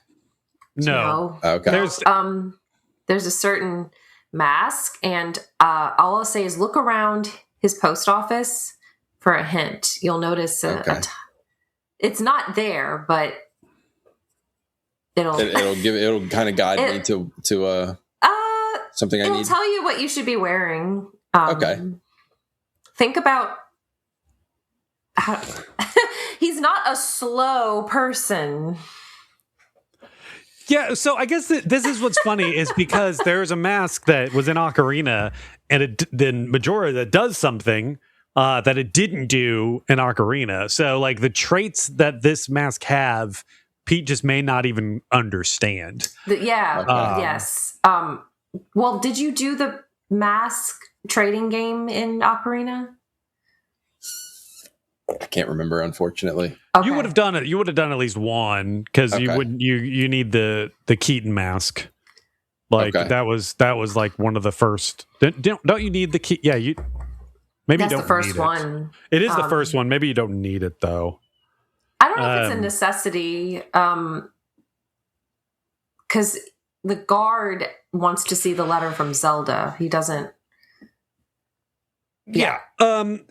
No. Okay. There's a certain mask, and all I'll say is look around his post office for a hint. You'll notice it's not there, but it'll kind of guide me to something I need. It'll tell you what you should be wearing. Okay. Think about how he's not a slow person. Yeah, so I guess this is what's funny is because there's a mask that was in Ocarina, and then Majora that does something that it didn't do in Ocarina. So like the traits that this mask have, Pete just may not even understand. Yes. Well, did you do the mask trading game in Ocarina? I can't remember, unfortunately. Okay. You would have done it. You would have done at least one, because you wouldn't. You need the Keaton mask. Like that was like one of the first. Don't you need the key? Yeah, you. Maybe that's you don't the first need one. It is the first one. Maybe you don't need it though. I don't know if it's a necessity. Because the guard wants to see the letter from Zelda. He doesn't. Yeah.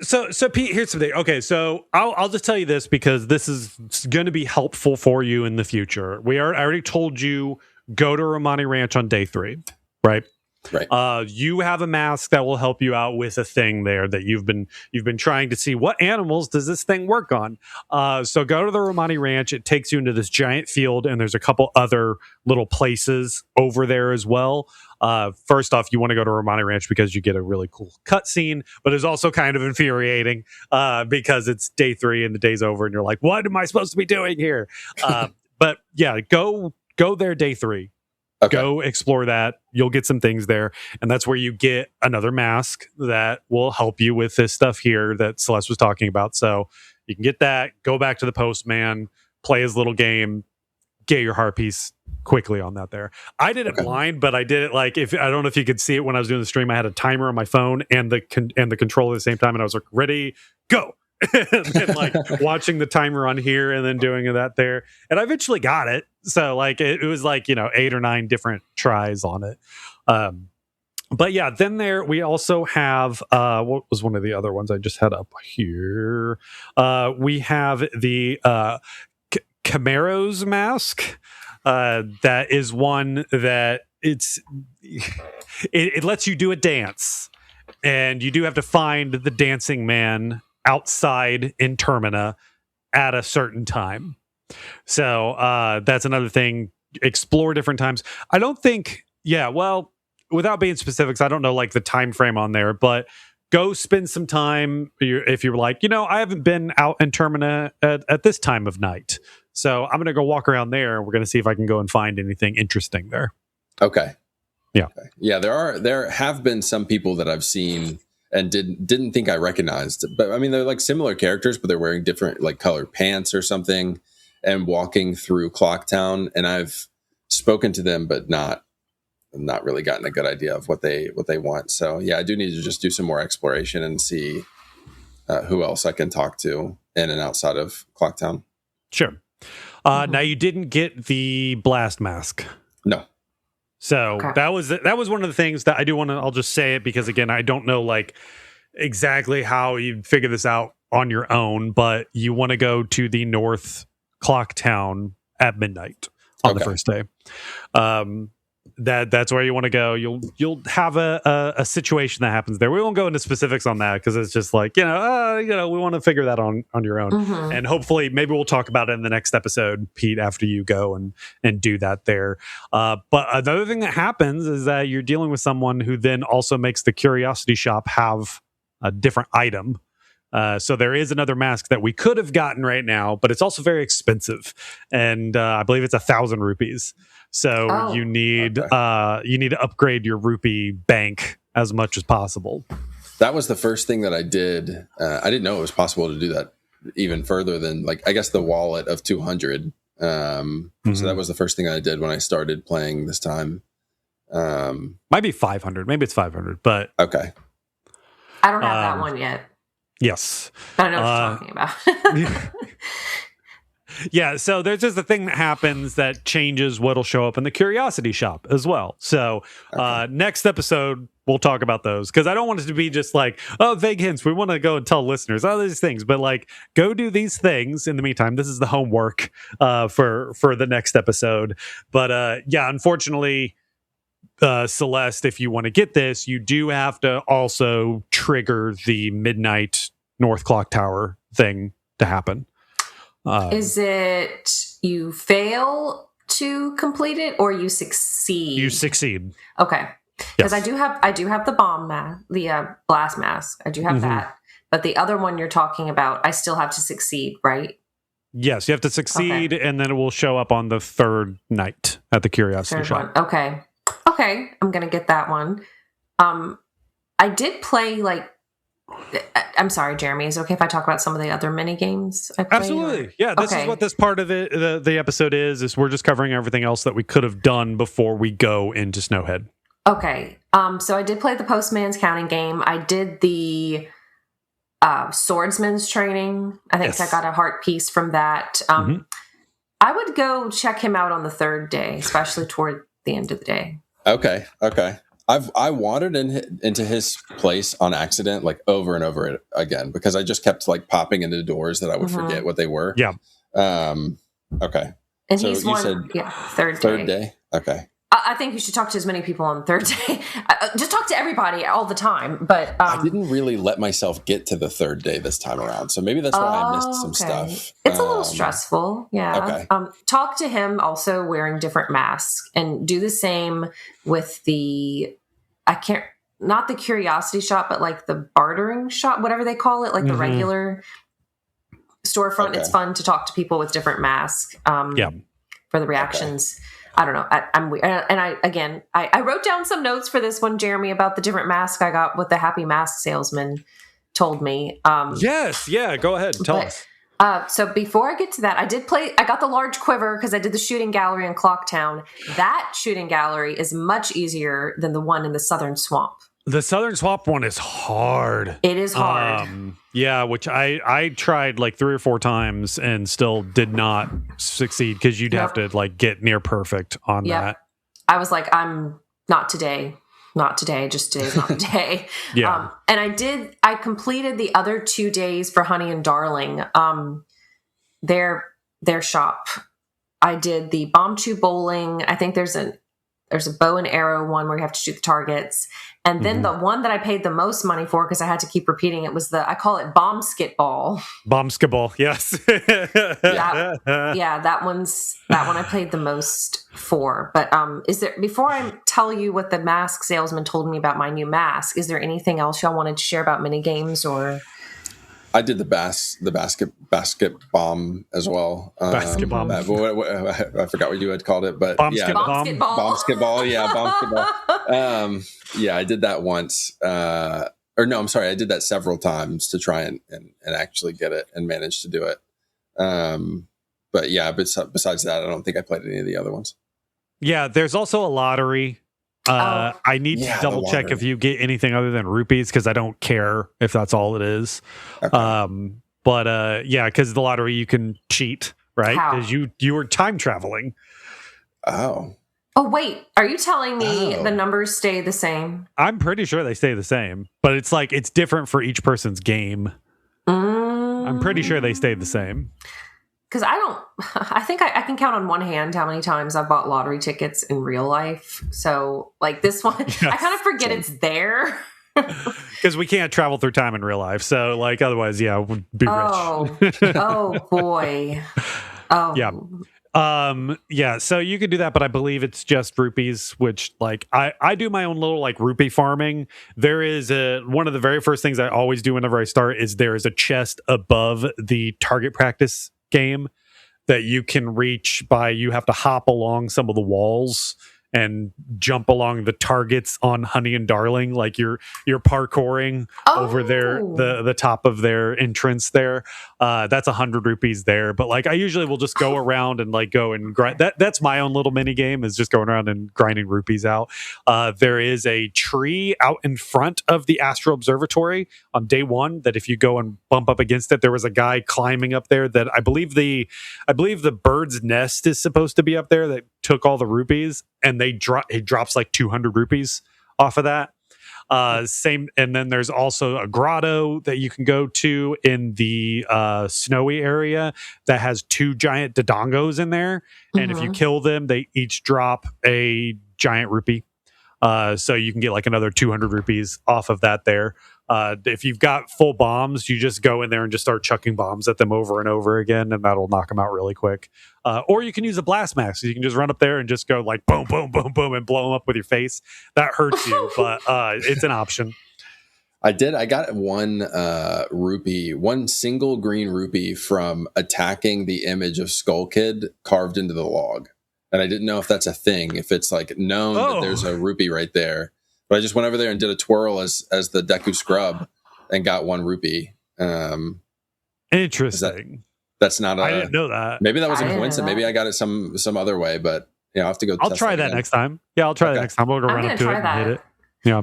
So Pete, here's something. Okay, so I'll just tell you this because this is going to be helpful for you in the future. I already told you go to Romani Ranch on day 3, right? Right. You have a mask that will help you out with a thing there that you've been trying to see what animals does this thing work on. So go to the Romani Ranch. It takes you into this giant field, and there's a couple other little places over there as well. First off, you want to go to Romani Ranch because you get a really cool cutscene, but it's also kind of infuriating because it's day 3 and the day's over, and you're like, "What am I supposed to be doing here?" But yeah, go there day 3. Okay. Go explore that. You'll get some things there. And that's where you get another mask that will help you with this stuff here that Celeste was talking about. So you can get that, go back to the postman, play his little game, get your heart piece quickly on that there. I did it blind, but I did it like, if I don't know if you could see it when I was doing the stream, I had a timer on my phone and the controller at the same time. And I was like, ready, go. And then like watching the timer on here and then doing that there, and I eventually got it. So like it was like 8 or 9 different tries on it. But yeah, then there we also have what was one of the other ones I just had up here. We have the Camaro's mask. That is one that it lets you do a dance, and you do have to find the dancing man outside in Termina at a certain time. So that's another thing. Explore different times. I don't think, without being specifics, I don't know like the time frame on there, but go spend some time if you're like, I haven't been out in Termina at this time of night. So I'm going to go walk around there, and we're going to see if I can go and find anything interesting there. Okay. Yeah. Okay. Yeah, there have been some people that I've seen and didn't think I recognized. But I mean, they're like similar characters, but they're wearing different like colored pants or something and walking through Clocktown. And I've spoken to them, but not really gotten a good idea of what they want. So yeah, I do need to just do some more exploration and see who else I can talk to in and outside of Clocktown. Sure. Now you didn't get the blast mask. No. So that was one of the things that I do want to. I'll just say it because again, I don't know like exactly how you figure this out on your own, but you want to go to the North Clocktown at midnight on the first day. That's where you want to go. You'll have a situation that happens there. We won't go into specifics on that because it's just like we want to figure that on your own, and hopefully maybe we'll talk about it in the next episode, Pete, after you go and do that there. But another thing that happens is that you're dealing with someone who then also makes the Curiosity Shop have a different item. So there is another mask that we could have gotten right now, but it's also very expensive, and I believe it's 1,000 rupees. So you need to upgrade your rupee bank as much as possible. That was the first thing that I did. I didn't know it was possible to do that even further than like I guess the wallet of 200. So that was the first thing I did when I started playing this time. Might be 500. Maybe it's 500. But okay. I don't have that one yet. Yes. I don't know what you're talking about. Yeah, so there's just a thing that happens that changes what'll show up in the Curiosity Shop as well. So next episode, we'll talk about those because I don't want it to be just like, vague hints. We want to go and tell listeners all these things, but like go do these things in the meantime. This is the homework for the next episode. But unfortunately, Celeste, if you want to get this, you do have to also trigger the midnight North Clock Tower thing to happen. Is it you fail to complete it or you succeed? You succeed. Okay. Because yes. I do have the bomb mask, the blast mask. I do have that. But the other one you're talking about, I still have to succeed, right? Yes, you have to succeed, and then it will show up on the third night at the Curiosity Shop. Okay, I'm gonna get that one. I did play I'm sorry, Jeremy. Is it okay if I talk about some of the other mini games I played? Absolutely. Yeah, this is what this part of the episode is we're just covering everything else that we could have done before we go into Snowhead. Okay. So I did play the Postman's Counting game. I did the Swordsman's training. I think I got a heart piece from that. I would go check him out on the third day, especially toward the end of the day. Okay. I wandered into his place on accident, like over and over again, because I just kept like popping into doors that I would forget what they were. Yeah. Okay. And so he's third day. Okay. I think you should talk to as many people on the third day. Just talk to everybody all the time. But I didn't really let myself get to the third day this time around, so maybe that's why I missed some stuff. It's a little stressful. Yeah. Okay. Talk to him also wearing different masks, and do the same with not the curiosity shop, but like the bartering shop, whatever they call it, like the regular storefront. Okay. It's fun to talk to people with different masks for the reactions. Okay. I don't know. I wrote down some notes for this one, Jeremy, about the different masks I got, what the Happy Mask salesman told me. Yes. Yeah. Go ahead. Tell us. So before I get to that, I got the large quiver because I did the shooting gallery in Clocktown. That shooting gallery is much easier than the one in the Southern Swamp. The Southern Swamp one is hard. It is hard. Yeah, which I tried like 3 or 4 times and still did not succeed because you'd have to like get near perfect on that. I was like, I'm not today. Not today. Just today's not the day. Yeah. And I completed the other 2 days for Honey and Darling. Their shop. I did the bomb chew bowling. I think there's a bow and arrow one where you have to shoot the targets. And then the one that I paid the most money for, because I had to keep repeating it, was I call it bomb skit ball. Bomb skit ball, yes. That one I paid the most for. But before I tell you what the mask salesman told me about my new mask, is there anything else y'all wanted to share about mini games or? I did the basket bomb as well. Basket bomb. I forgot what you had called it, but bomb skit ball. Yeah, bomb skit ball. I did that once. I did that several times to try and actually get it and manage to do it. But besides that, I don't think I played any of the other ones. Yeah, there's also a lottery. I need to double check if you get anything other than rupees, because I don't care if that's all it is. Okay. Because the lottery you can cheat, right? Because you were time traveling. Oh, wait. Are you telling me the numbers stay the same? I'm pretty sure they stay the same, but it's like it's different for each person's game. I'm pretty sure they stay the same. Because I think I can count on one hand how many times I've bought lottery tickets in real life. So, like this one, yes. I kind of forget it's there. Because we can't travel through time in real life. So, like, otherwise, we'd be rich. Oh, boy. Oh. Yeah. So you could do that, but I believe it's just rupees, which, like, I do my own little, like, rupee farming. There is one of the very first things I always do whenever I start is there is a chest above the target practice game that you can reach by you have to hop along some of the walls and jump along the targets on Honey and Darling, like you're parkouring over the top of their entrance there. That's 100 rupees there. But like I usually will just go around and like go and grind. That's my own little mini game, is just going around and grinding rupees out. There is a tree out in front of the Astro Observatory on day 1 that if you go and bump up against it, there was a guy climbing up there that I believe the bird's nest is supposed to be up there that took all the rupees, and he drops like 200 rupees off of that. And then there's also a grotto that you can go to in the snowy area that has 2 giant dodongos in there, and if you kill them, they each drop a giant rupee. So you can get like another 200 rupees off of that there. If you've got full bombs, you just go in there and just start chucking bombs at them over and over again, and that'll knock them out really quick. Or you can use a blast mask. So you can just run up there and just go like boom, boom, boom, boom, and blow them up with your face. That hurts you, but it's an option. I got one single green rupee from attacking the image of Skull Kid carved into the log. And I didn't know if that's a thing, if it's like known that there's a rupee right there. But I just went over there and did a twirl as the Deku Scrub and got 1 rupee. Interesting. That's not I didn't know that. Maybe that was a coincidence. Maybe I got it some other way, but I'll have to go. I'll try that next time. Yeah, I'll try that next time. We'll go run up to it and hit it. Yeah.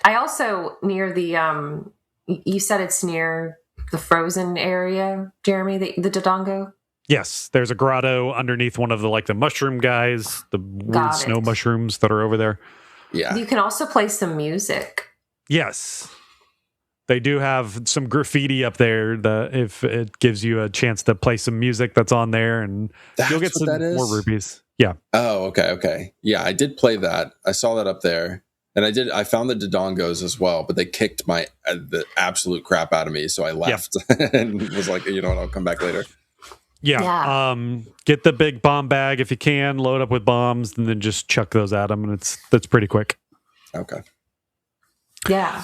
I also near the you said it's near the frozen area, Jeremy, the Dodongo? Yes, there's a grotto underneath one of the mushroom guys, the weird snow mushrooms that are over there. Yeah. You can also play some music. Yes. They do have some graffiti up there that if it gives you a chance to play some music that's on there, and you'll get some more rupees. Yeah. Oh, okay. Yeah, I did play that. I saw that up there. And I found the Dodongos as well, but they kicked the absolute crap out of me. So I left and was like, you know what, I'll come back later. Yeah. Get the big bomb bag if you can, load up with bombs, and then just chuck those at them. And that's pretty quick. Okay. Yeah.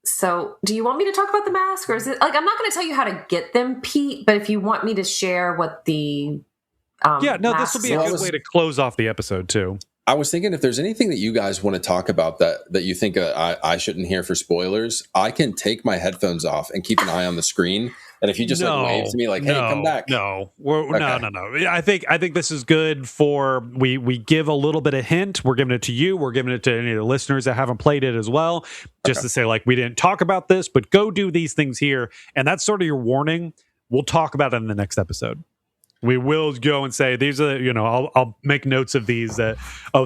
So do you want me to talk about the mask, or is it like, I'm not going to tell you how to get them, Pete, but if you want me to share what the, this will be a good way to close off the episode too. I was thinking if there's anything that you guys want to talk about that you think I shouldn't hear for spoilers, I can take my headphones off and keep an eye on the screen. And if you just wave to me like, hey, come back. No. I think this is good for, we give a little bit of hint. We're giving it to you. We're giving it to any of the listeners that haven't played it as well. Just to say, like, we didn't talk about this, but go do these things here. And that's sort of your warning. We'll talk about it in the next episode. We will go and say, these are, I'll make notes of these that,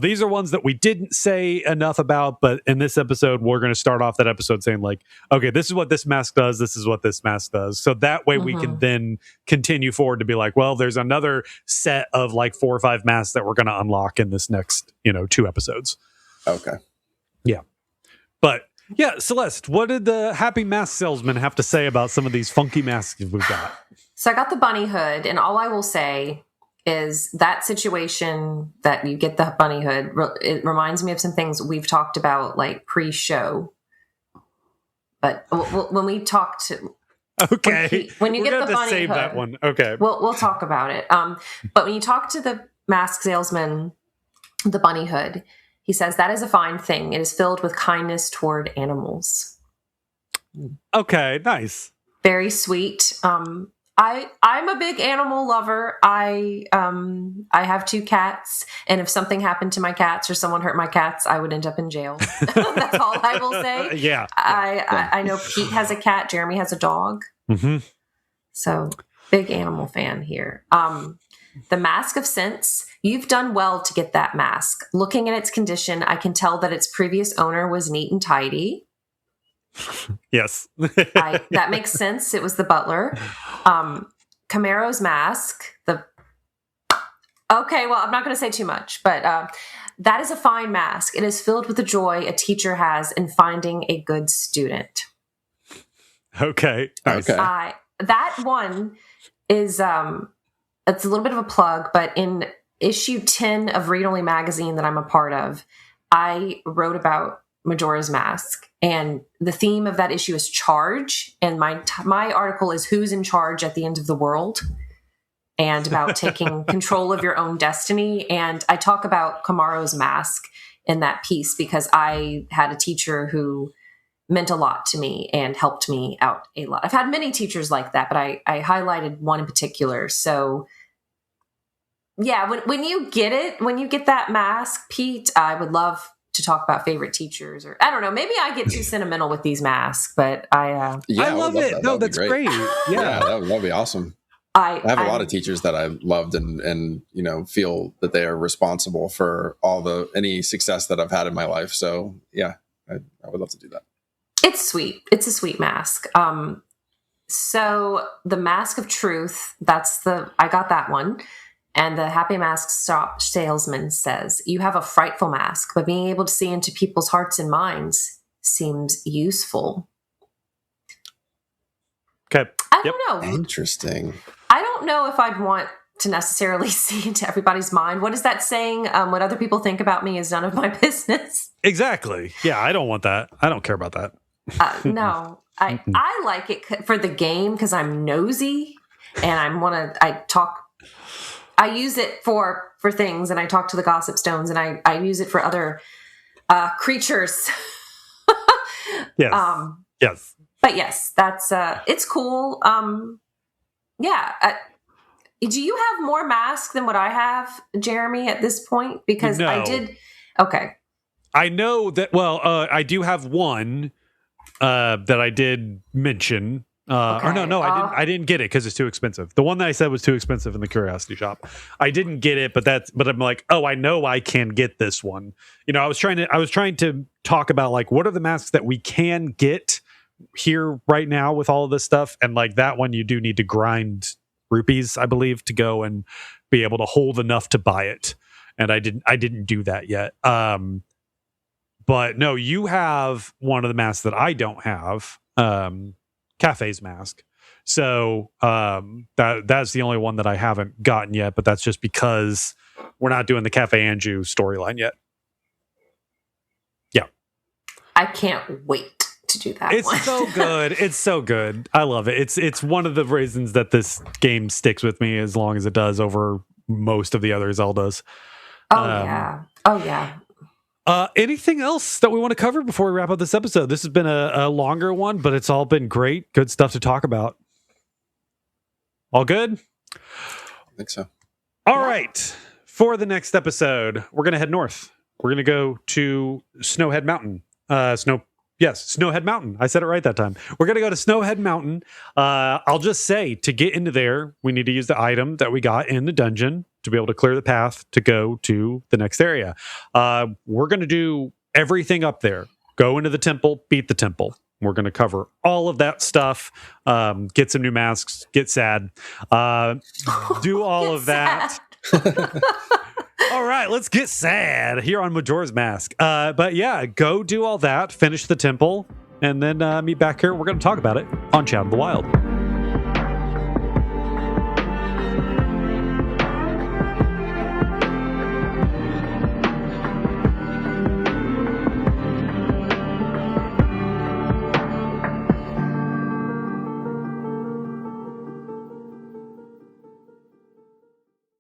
these are ones that we didn't say enough about, but in this episode, we're going to start off that episode saying like, okay, this is what this mask does. This is what this mask does. So that way we can then continue forward to be like, well, there's another set of like 4 or 5 masks that we're going to unlock in this next, 2 episodes. Okay. Yeah. But yeah, Celeste, what did the happy mask salesman have to say about some of these funky masks we've got? So I got the bunny hood, and all I will say is that situation that you get the bunny hood, it reminds me of some things we've talked about like pre-show. But when we talk to... Okay. When you get the bunny save hood, that one. Okay. We'll talk about it. But when you talk to the mask salesman, the bunny hood, he says, that is a fine thing. It is filled with kindness toward animals. Okay, nice. Very sweet. I'm a big animal lover. I have 2 cats, and if something happened to my cats or someone hurt my cats, I would end up in jail. That's all I will say. Yeah. I know Pete has a cat. Jeremy has a dog. Mm-hmm. So big animal fan here. The Mask of Sense. You've done well to get that mask. Looking at its condition, I can tell that its previous owner was neat and tidy. Yes. That makes sense. It was the butler. Camaro's mask. Okay, well, I'm not going to say too much, but that is a fine mask. It is filled with the joy a teacher has in finding a good student. Okay. Nice. Okay. That one is it's a little bit of a plug, but in issue 10 of Read Only magazine that I'm a part of, I wrote about Majora's Mask, and the theme of that issue is charge, and my article is who's in charge at the end of the world, and about taking control of your own destiny. And I talk about Camaro's mask in that piece because I had a teacher who meant a lot to me and helped me out a lot. I've had many teachers like that, but I highlighted one in particular. So yeah, when you get that mask, Pete, I would love to talk about favorite teachers, or I don't know, maybe I get too sentimental with these masks, but I love it. That. No, that's great. Yeah, that'd be awesome. I have a lot of teachers that I loved and feel that they are responsible for any success that I've had in my life. So yeah, I would love to do that. It's sweet. It's a sweet mask. So the Mask of Truth, I got that one. And the Happy Mask salesman says, you have a frightful mask, but being able to see into people's hearts and minds seems useful. Okay. I don't know. Interesting. I don't know if I'd want to necessarily see into everybody's mind. What is that saying? What other people think about me is none of my business. Exactly. Yeah, I don't want that. I don't care about that. No. I like it for the game because I'm nosy and I use it for things, and I talk to the gossip stones, and I use it for other creatures. Yes. Yes. But yes, that's it's cool. Yeah. Do you have more masks than what I have, Jeremy, at this point? Because no. I did. Okay. I know that. Well, I do have one that I did mention. Okay. Or no, I didn't get it because it's too expensive. The one that I said was too expensive in the Curiosity Shop. I didn't get it, but I'm like, I know I can get this one. I was trying to talk about like what are the masks that we can get here right now with all of this stuff, and like that one you do need to grind rupees, I believe, to go and be able to hold enough to buy it. and I didn't do that yet. But no, you have one of the masks that I don't have, Cafe's mask. So that's the only one that I haven't gotten yet, but that's just because we're not doing the Cafe Anju storyline yet. Yeah. I can't wait to do that. It's so good. It's so good. I love it. It's one of the reasons that this game sticks with me as long as it does over most of the other Zeldas. Yeah. Anything else that we want to cover before we wrap up this episode? This has been a longer one, but it's all been great. Good stuff to talk about. All good? I think so. All right. For the next episode, we're going to head north. We're going to go to Snowhead Mountain. Snowhead Mountain. I said it right that time. We're going to go to Snowhead Mountain. I'll just say, to get into there, we need to use the item that we got in the dungeon to be able to clear the path to go to the next area. We're going to do everything up there. Go into the temple, beat the temple. We're going to cover all of that stuff, get some new masks, get sad, do all of that. All right, let's get sad here on Majora's Mask. But yeah, go do all that, finish the temple, and then meet back here. We're going to talk about it on Chat of the Wild.